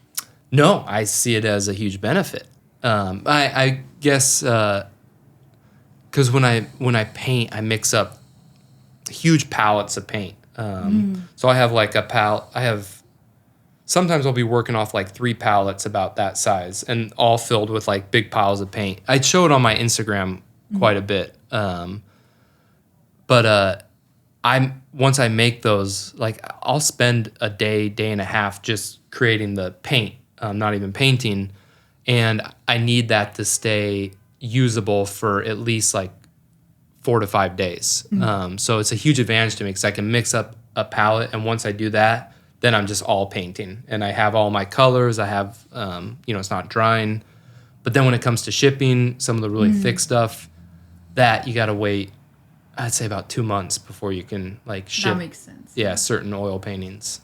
No, I see it as a huge benefit. I guess because when I paint, I mix up huge palettes of paint. So I have like a palette. Sometimes I'll be working off like 3 palettes about that size and all filled with like big piles of paint. I'd show it on my Instagram quite a bit. But once I make those, like I'll spend a day and a half just creating the paint, not even painting. And I need that to stay usable for at least like 4 to 5 days. So it's a huge advantage to me because I can mix up a palette. And once I do that, then I'm just all painting. And I have all my colors. I have, it's not drying. But then when it comes to shipping, some of the really thick stuff, that you got to wait, I'd say about 2 months before you can like ship. That makes sense. Yeah, certain oil paintings.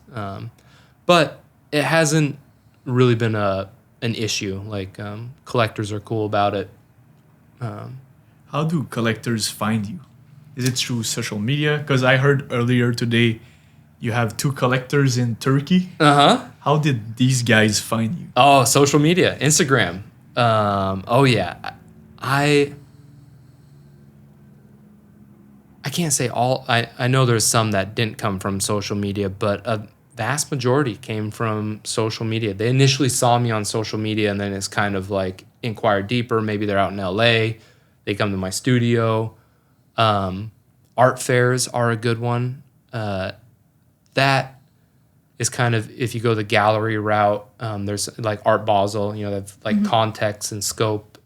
But it hasn't really been an issue. Like collectors are cool about it. How do collectors find you? Is it through social media? Because I heard earlier today you have 2 collectors in Turkey. How did these guys find you? Oh, social media, Instagram. I can't say all. I know there's some that didn't come from social media, but a vast majority came from social media. They initially saw me on social media, and then it's kind of like inquired deeper. Maybe they're out in LA. They come to my studio. Art fairs are a good one. That is kind of, if you go the gallery route, there's like Art Basel, they have like Context and Scope.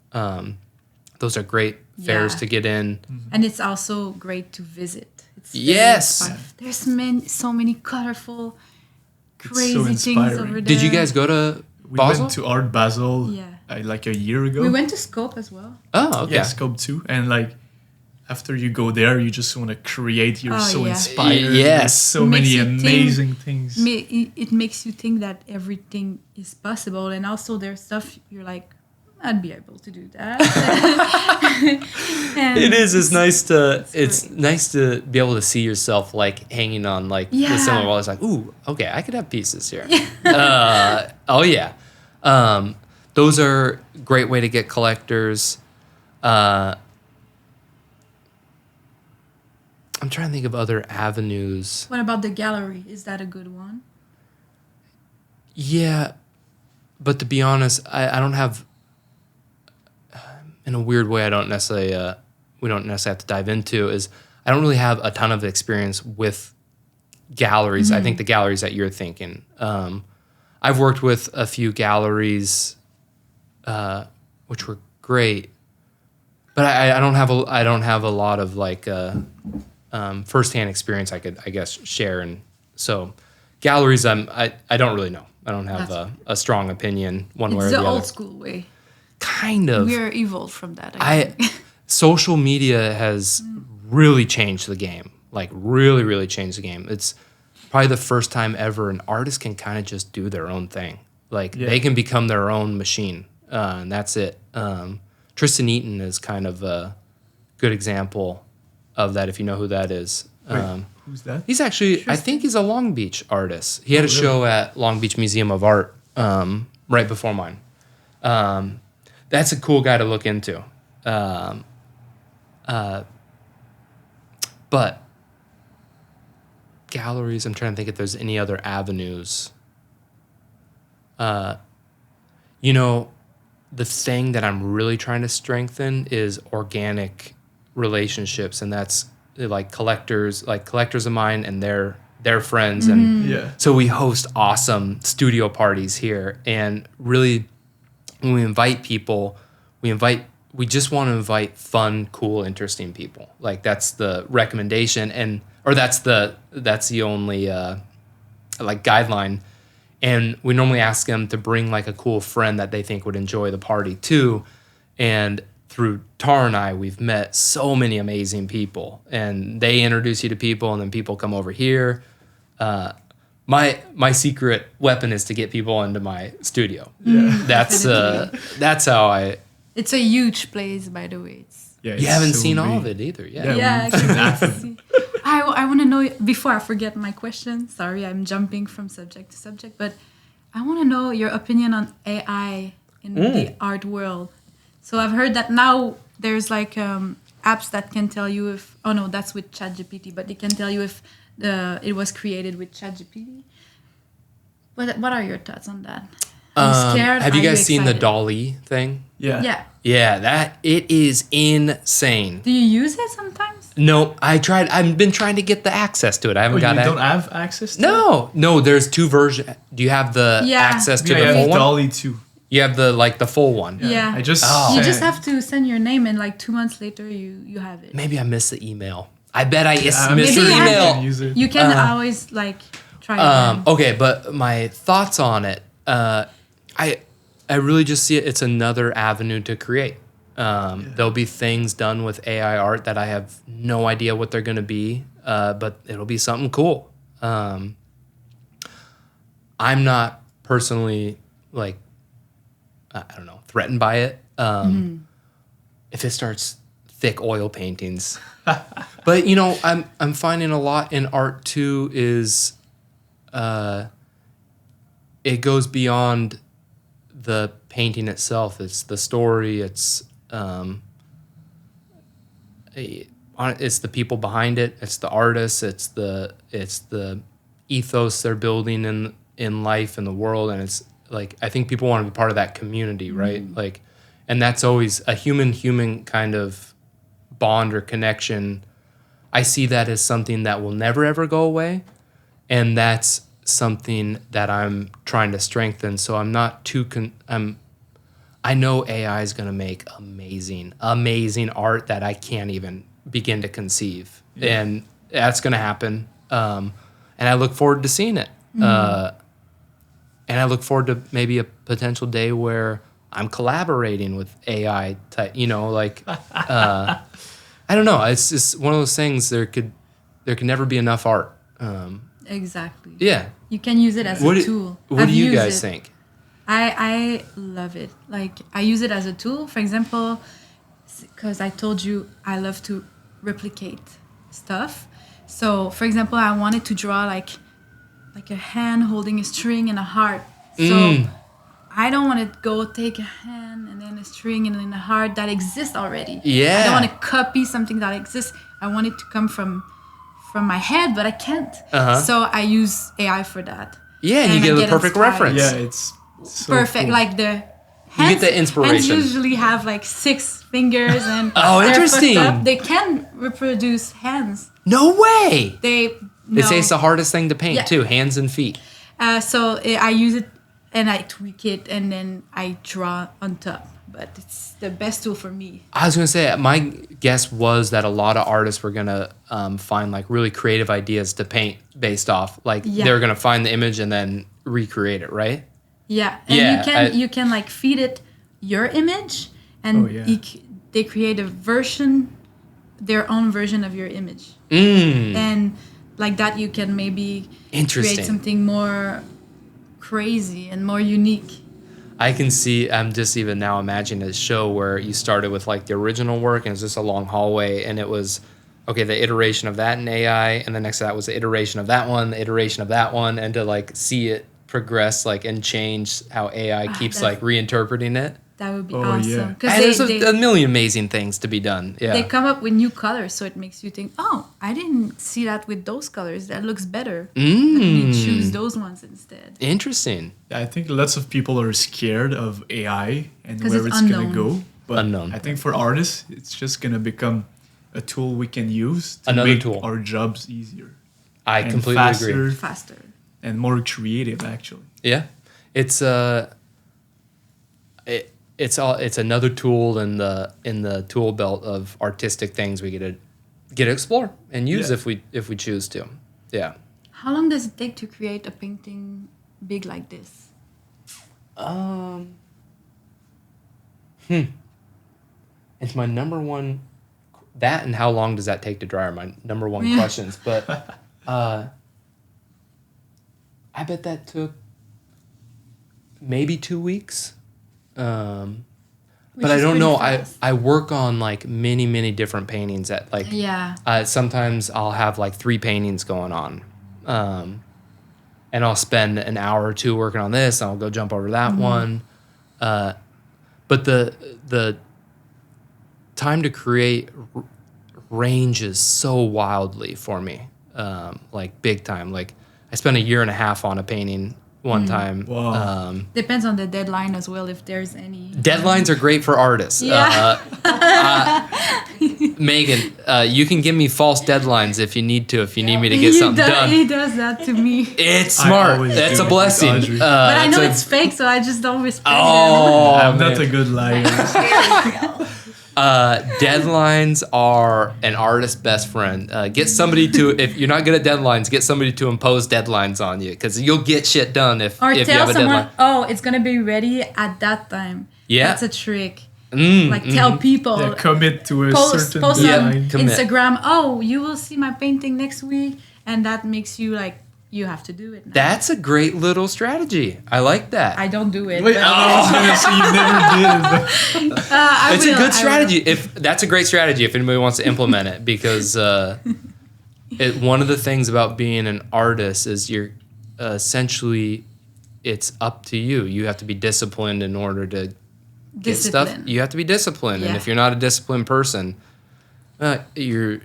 Those are great fairs to get in. And it's also great to visit. It's yes. There's so many colorful, crazy so things inspiring. over there. Did you guys go to Basel? We went to Art Basel like a year ago. We went to Scope as well. Oh, okay. Yeah, Scope too. And like after you go there, you just want to create. You're so inspired. Yes. There's so many amazing things. It makes you think that everything is possible. And also there's stuff you're like, I'd be able to do that. It is. It's nice to. It's nice to be able to see yourself like hanging on like the similar wall. It's like, ooh, okay, I could have pieces here. Those are a great way to get collectors. I'm trying to think of other avenues. What about the gallery? Is that a good one? Yeah, but to be honest, I don't have. In a weird way, I don't necessarily. We don't necessarily have to dive into is I don't really have a ton of experience with galleries. I think the galleries that you're thinking. I've worked with a few galleries, which were great, but I don't have a lot of like firsthand experience I could share, and so galleries I don't really know. I don't have a strong opinion one way or the other. It's the old school way. Kind of. We're evolved from that. I think. Social media has really changed the game. Like really, really changed the game. It's probably the first time ever an artist can kind of just do their own thing. Like they can become their own machine, and that's it. Tristan Eaton is kind of a good example of that. If you know who that is. Who's that? He's actually, I think he's a Long Beach artist. He had a show at Long Beach Museum of Art right before mine. That's a cool guy to look into. But galleries, I'm trying to think if there's any other avenues. The thing that I'm really trying to strengthen is organic relationships, and that's like collectors of mine and their friends. And so we host awesome studio parties here, and really when we invite people, we invite we just want to invite fun, cool, interesting people. Like that's the recommendation, or that's the only like guideline. And we normally ask them to bring like a cool friend that they think would enjoy the party too. And through Tar and I, we've met so many amazing people, and they introduce you to people, and then people come over here. My secret weapon is to get people into my studio. That's how I. It's a huge place, by the way. You haven't seen all of it either. Yeah, I want to know, before I forget my question, sorry, I'm jumping from subject to subject, but I want to know your opinion on AI in the art world. So I've heard that now there's like apps that can tell you if, oh no, that's with ChatGPT, but they can tell you if it was created with ChatGPT. What are your thoughts on that? Are you scared? Have you guys seen the DALL-E thing? Yeah. Yeah, that it is insane. Do you use it sometimes? No, I've been trying to get the access to it. I haven't got it. You don't have access to it? No, there's 2 versions. Do you have the access to the full one? DALL-E 2. You have the full one. Yeah. I just you just have to send your name, and like 2 months later you have it. Maybe I missed the email. I bet I missed your email. You can always like try it. Okay, but my thoughts on it, I really just see it. It's another avenue to create. There'll be things done with AI art that I have no idea what they're going to be, but it'll be something cool. I'm not personally like, I don't know, threatened by it. If it starts thick oil paintings, but I'm finding a lot in art too is, it goes beyond the painting itself. It's the story. It's the people behind it. It's the artists. It's the ethos they're building in life and the world. And it's like, I think people want to be part of that community, right? Like, and that's always a human kind of bond or connection. I see that as something that will never ever go away, and that's something that I'm trying to strengthen. So I'm not too I know AI is going to make amazing art that I can't even begin to conceive. And that's going to happen. And I look forward to seeing it. And I look forward to maybe a potential day where I'm collaborating with AI type, I don't know. It's just one of those things. There could never be enough art. Exactly. Yeah. You can use it as a tool. What do you guys think? I love it. Like, I use it as a tool. For example, because I told you I love to replicate stuff. So, for example, I wanted to draw like a hand holding a string and a heart. So I don't want to go take a hand and then a string and then a heart that exists already. Yeah. I don't want to copy something that exists. I want it to come from my head, but I can't. So I use AI for that. Yeah, and you get the perfect reference. Yeah, it's so perfect. Cool. Like the hands, you get the inspiration. Hands usually have like 6 fingers and oh, interesting. They can reproduce hands. No way. They say it's the hardest thing to paint too, hands and feet. So I use it and I tweak it and then I draw on top. But it's the best tool for me. I was going to say, my guess was that a lot of artists were going to find like really creative ideas to paint based off. Like they were going to find the image and then recreate it, right? Yeah. And you can like feed it your image and they create their own version of your image. And like that you can maybe create something more crazy and more unique. I can see, I'm just even now imagining a show where you started with like the original work and it's just a long hallway and it was, okay, the iteration of that in AI and the next to that was the iteration of that one, the iteration of that one, and to like see it progress like and change how AI keeps like reinterpreting it. That would be awesome. There's a million amazing things to be done. Yeah. They come up with new colors, so it makes you think, oh, I didn't see that with those colors. That looks better. Let me choose those ones instead. Interesting. I think lots of people are scared of AI and where it's going to go. But I think for artists, it's just going to become a tool we can use to make our jobs easier. I completely agree. Faster. And more creative, actually. Yeah. It's it's another tool in the tool belt of artistic things we get to explore and use if we choose to. Yeah. How long does it take to create a painting big like this? It's my number one. That and how long does that take to dry are my number one questions. But I bet that took maybe 2 weeks. But I don't know. I work on like many different paintings at like sometimes I'll have like 3 paintings going on. And I'll spend an hour or 2 working on this, and I'll go jump over that one. But the time to create ranges so wildly for me, like big time. Like I spent 1.5 years on a painting one time. Wow. Depends on the deadline as well, if there's any. Deadlines are great for artists. Yeah. Megan, you can give me false deadlines if you need to, if you need me to get something done. He does that to me. It's smart. That's a blessing. But I know it's fake, so I just don't respect I'm not a good liar. Deadlines are an artist's best friend. Get somebody to, if you're not good at deadlines, get somebody to impose deadlines on you, because you'll get shit done if you have a deadline. Oh, it's going to be ready at that time. Yeah. That's a trick. Tell people. Yeah, commit to a certain post deadline. on Instagram, oh, you will see my painting next week. And that makes you like, you have to do it now. That's a great little strategy. I like that. I don't do it. Wait, I was gonna say you never did. It's a good strategy. If that's a great strategy, if anybody wants to implement it, because one of the things about being an artist is you're essentially, it's up to you. You have to be disciplined in order to get stuff. You have to be disciplined, and if you're not a disciplined person, you're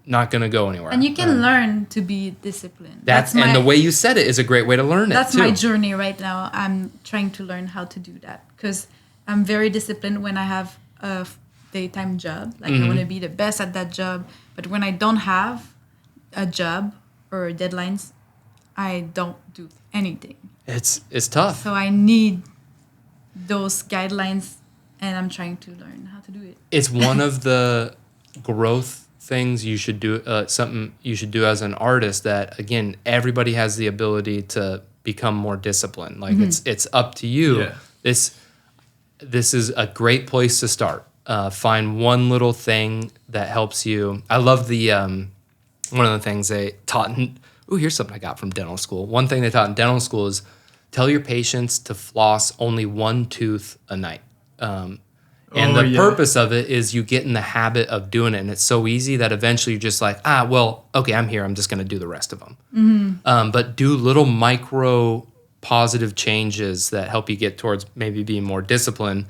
not going to go anywhere. And you can learn to be disciplined. And the way you said it is a great way to learn it. That's my journey right now. I'm trying to learn how to do that, because I'm very disciplined when I have a daytime job. Like I want to be the best at that job. But when I don't have a job or deadlines, I don't do anything. It's tough. So I need those guidelines, and I'm trying to learn how to do it. It's one of the growth things you should do, something you should do as an artist, that again, everybody has the ability to become more disciplined. Like it's up to you. Yeah. This is a great place to start. Find one little thing that helps you. I love the one of the things they taught here's something I got from dental school. One thing they taught in dental school is tell your patients to floss only 1 tooth a night. And the purpose of it is you get in the habit of doing it, and it's so easy that eventually you're just like, well, okay, I'm here. I'm just going to do the rest of them. But do little micro positive changes that help you get towards maybe being more disciplined.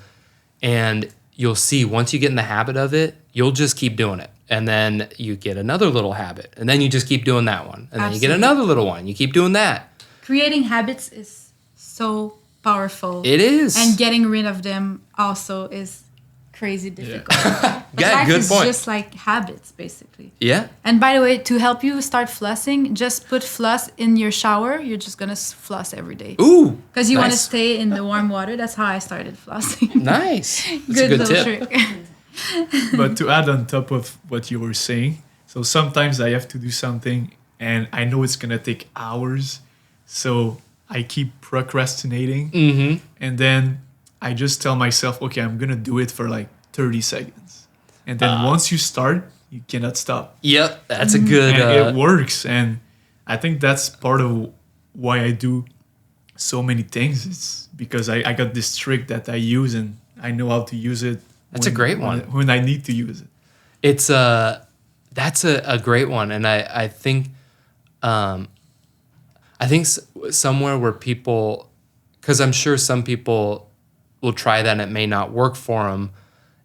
And you'll see once you get in the habit of it, you'll just keep doing it. And then you get another little habit, and then you just keep doing that one. And then you get another little one. You keep doing that. Creating habits is so powerful. It is. And getting rid of them also is crazy difficult. Good is point. Just like habits, basically. Yeah. And by the way, to help you start flossing, just put floss in your shower. You're just gonna floss every day. Ooh. Because you want to stay in the warm water. That's how I started flossing. Nice. That's good a good little tip. trick. But to add on top of what you were saying, so sometimes I have to do something and I know it's gonna take hours, so I keep procrastinating, and then I just tell myself, okay, I'm gonna do it for like 30 seconds, and then once you start, you cannot stop. Yep, that's a good. And it works, and I think that's part of why I do so many things. It's because I got this trick that I use, and I know how to use it. That's a great one. When I need to use it. It's that's a great one, and I think somewhere where people, because I'm sure some people will try that and it may not work for them.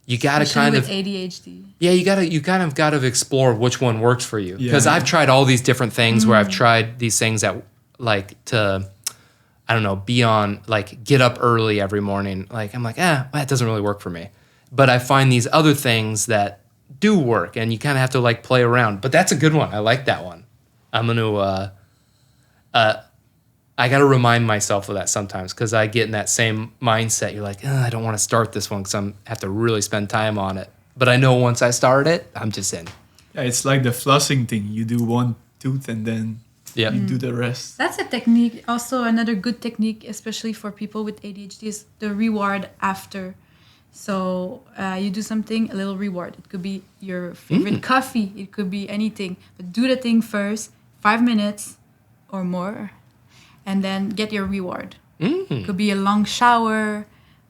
You got to kind of ADHD. Yeah, you kind of got to explore which one works for you. Because I've tried all these different things where I've tried these things that like to, I don't know, be on, like get up early every morning. Like I'm like, that doesn't really work for me. But I find these other things that do work, and you kind of have to like play around. But that's a good one. I like that one. I'm going to I got to remind myself of that sometimes because I get in that same mindset. You're like, I don't want to start this one because I have to really spend time on it. But I know once I start it, I'm just in. Yeah, it's like the flossing thing. You do one tooth and then you do the rest. That's a technique. Also, another good technique, especially for people with ADHD, is the reward after. So you do something, a little reward. It could be your favorite coffee. It could be anything. But do the thing first, 5 minutes or more, and then get your reward. It could be a long shower,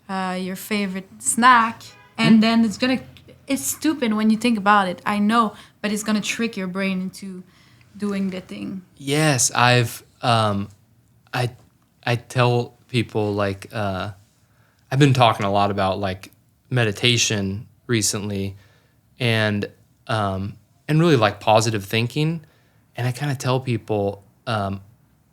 your favorite snack, and then it's stupid when you think about it. I know, but it's gonna trick your brain into doing the thing. Yes, I tell people like I've been talking a lot about like meditation recently, and really like positive thinking, and I kind of tell people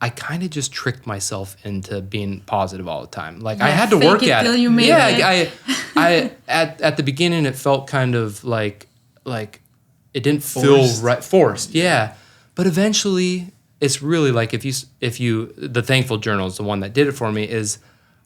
I kind of just tricked myself into being positive all the time. Like I had to work at it. Till you make it. I at the beginning it felt kind of like it didn't feel right, forced. Yeah. But eventually, it's really like if you the Thankful Journal is the one that did it for me. Is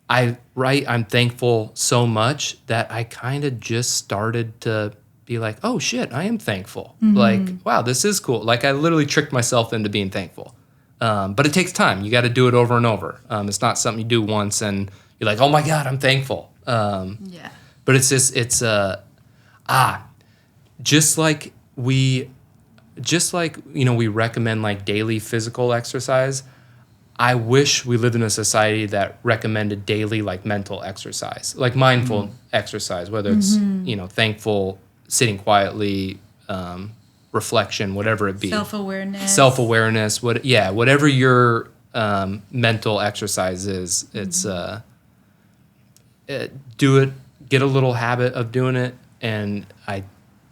I write I'm thankful so much that I kind of just started to be like, oh shit, I am thankful. Like, wow, this is cool. Like I literally tricked myself into being thankful. But it takes time. You got to do it over and over. It's not something you do once and you're like, oh my god, I'm thankful. But it's just just like we recommend like daily physical exercise. I wish we lived in a society that recommended daily like mental exercise, like mindful exercise, whether it's thankful, sitting quietly, reflection, whatever it be, self-awareness, whatever your mental exercise is. It's do it, get a little habit of doing it, and I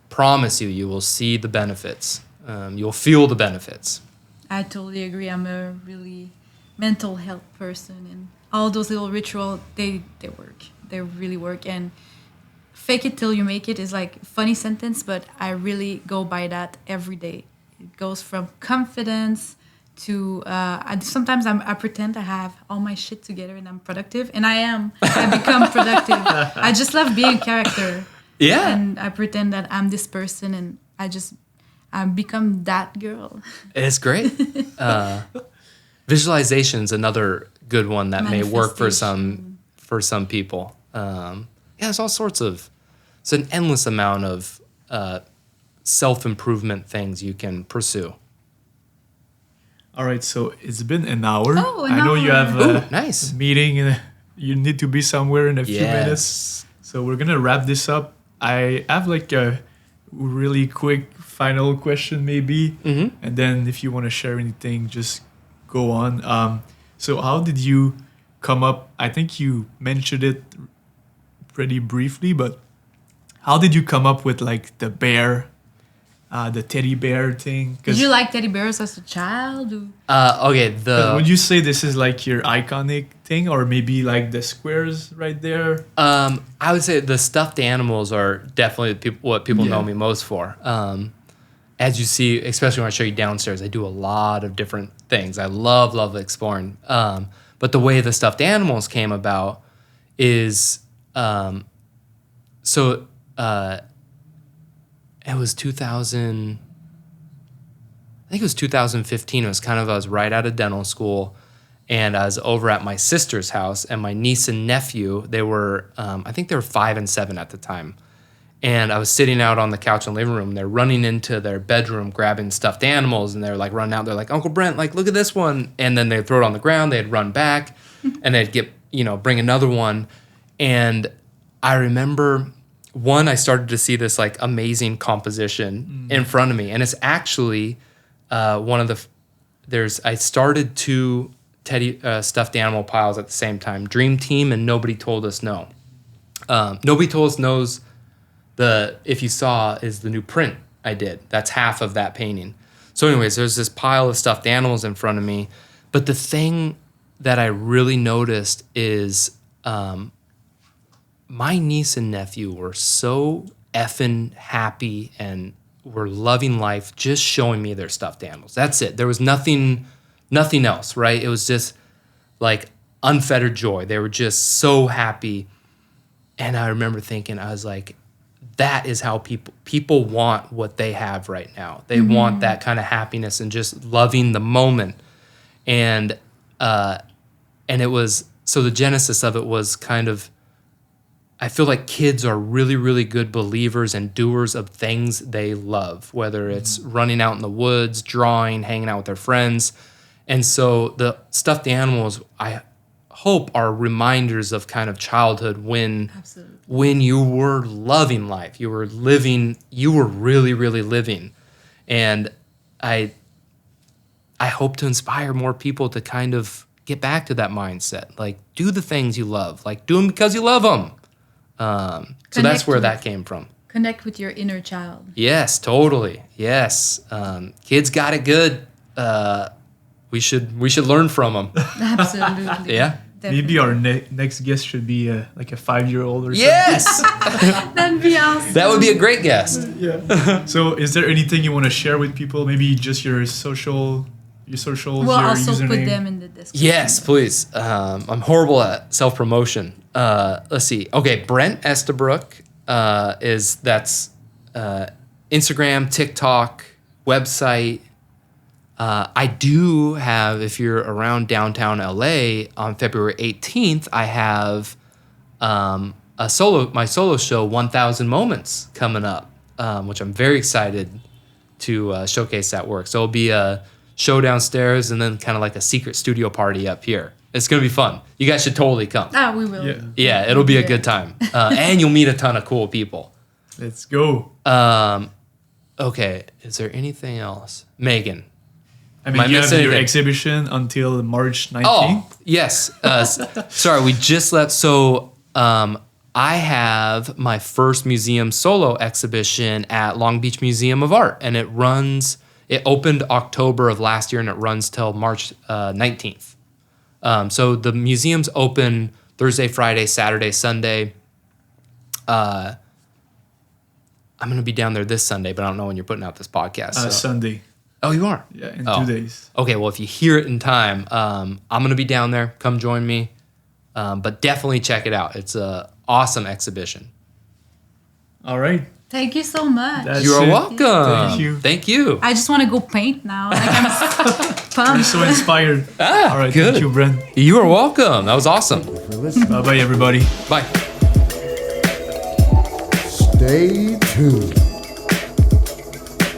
promise you will see the benefits. You'll feel the benefits. I totally agree. I'm a really mental health person, and all those little rituals, they work. They really work. And fake it till you make it is like a funny sentence, but I really go by that every day. It goes from confidence to sometimes I pretend I have all my shit together and I'm productive, and I am. I become productive. I just love being a character. Yeah. And I pretend that I'm this person, and I become that girl. It's great. Visualization's another good one that may work for some people. There's all sorts of. It's an endless amount of self-improvement things you can pursue. All right, so it's been an hour. Oh, I know you have a nice meeting and you need to be somewhere in a few minutes. So we're gonna wrap this up. I have like a really quick final question maybe, and then if you want to share anything, just go on. So how did you come up? I think you mentioned it pretty briefly, but how did you come up with like the bear, the teddy bear thing? Did you like teddy bears as a child? Okay, would you say this is like your iconic thing, or maybe like the squares right there? I would say the stuffed animals are definitely what people know me most for. As you see, especially when I show you downstairs, I do a lot of different things. I love exploring. But the way the stuffed animals came about is, it was 2000. I think it was 2015. It was I was right out of dental school, and I was over at my sister's house, and my niece and nephew, they were, I think they were 5 and 7 at the time. And I was sitting out on the couch in the living room. They're running into their bedroom, grabbing stuffed animals, and they're like running out. They're like, Uncle Brent, like, look at this one. And then they'd throw it on the ground. They'd run back, and they'd get, bring another one. And I remember I started to see this like amazing composition in front of me. And it's actually I started 2 stuffed animal piles at the same time, Dream Team and Nobody Told Us No. Nobody Told Us No's, if you saw, is the new print I did. That's half of that painting. So anyways, there's this pile of stuffed animals in front of me. But the thing that I really noticed is my niece and nephew were so effing happy and were loving life, just showing me their stuffed animals. That's it. There was nothing else, right? It was just like unfettered joy. They were just so happy. And I remember thinking, I was like, that is how people want what they have right now. They want that kind of happiness and just loving the moment. And it was, so the genesis of it was kind of, I feel like kids are really, really good believers and doers of things they love, whether it's running out in the woods, drawing, hanging out with their friends. And so the stuffed animals, I hope, are reminders of kind of childhood when you were loving life, you were living, you were really, really living. And I hope to inspire more people to kind of get back to that mindset. Like, do the things you love. Like, do them because you love them. So that's where that came from. Connect with your inner child. Yes, totally. Yes. Kids got it good. We should learn from them. Absolutely. Yeah. Definitely. Maybe our next guest should be like a 5-year-old or something. Yes. That'd be awesome. That would be a great guest. Yeah. So is there anything you want to share with people? Maybe just your socials, We'll your also username? put them in the description. Yes, please. I'm horrible at self-promotion. Let's see. Okay, Brent Estabrook that's Instagram, TikTok, website. I do have, if you're around downtown LA, on February 18th, I have my solo show, 1,000 Moments, coming up, which I'm very excited to showcase that work. So it'll be a show downstairs and then kind of like a secret studio party up here. It's going to be fun. You guys should totally come. We will. Yeah, it'll be a good time. And you'll meet a ton of cool people. Let's go. Okay, is there anything else? Megan. I mean, you have your exhibition until March 19th. Oh, yes. Sorry, we just left. So I have my first museum solo exhibition at Long Beach Museum of Art, and it opened October of last year, and it runs till March 19th. So the museum's open Thursday, Friday, Saturday, Sunday. I'm going to be down there this Sunday, but I don't know when you're putting out this podcast. Sunday. Oh, you are? Yeah, in 2 days. Okay, well, if you hear it in time, I'm going to be down there. Come join me. But definitely check it out. It's an awesome exhibition. All right. Thank you so much. You're welcome. Thank you. Thank you. I just want to go paint now. Like, I'm pumped. I'm so inspired. All right, good. thank you, Brent. You are welcome. That was awesome. Bye-bye, everybody. Bye. Stay tuned.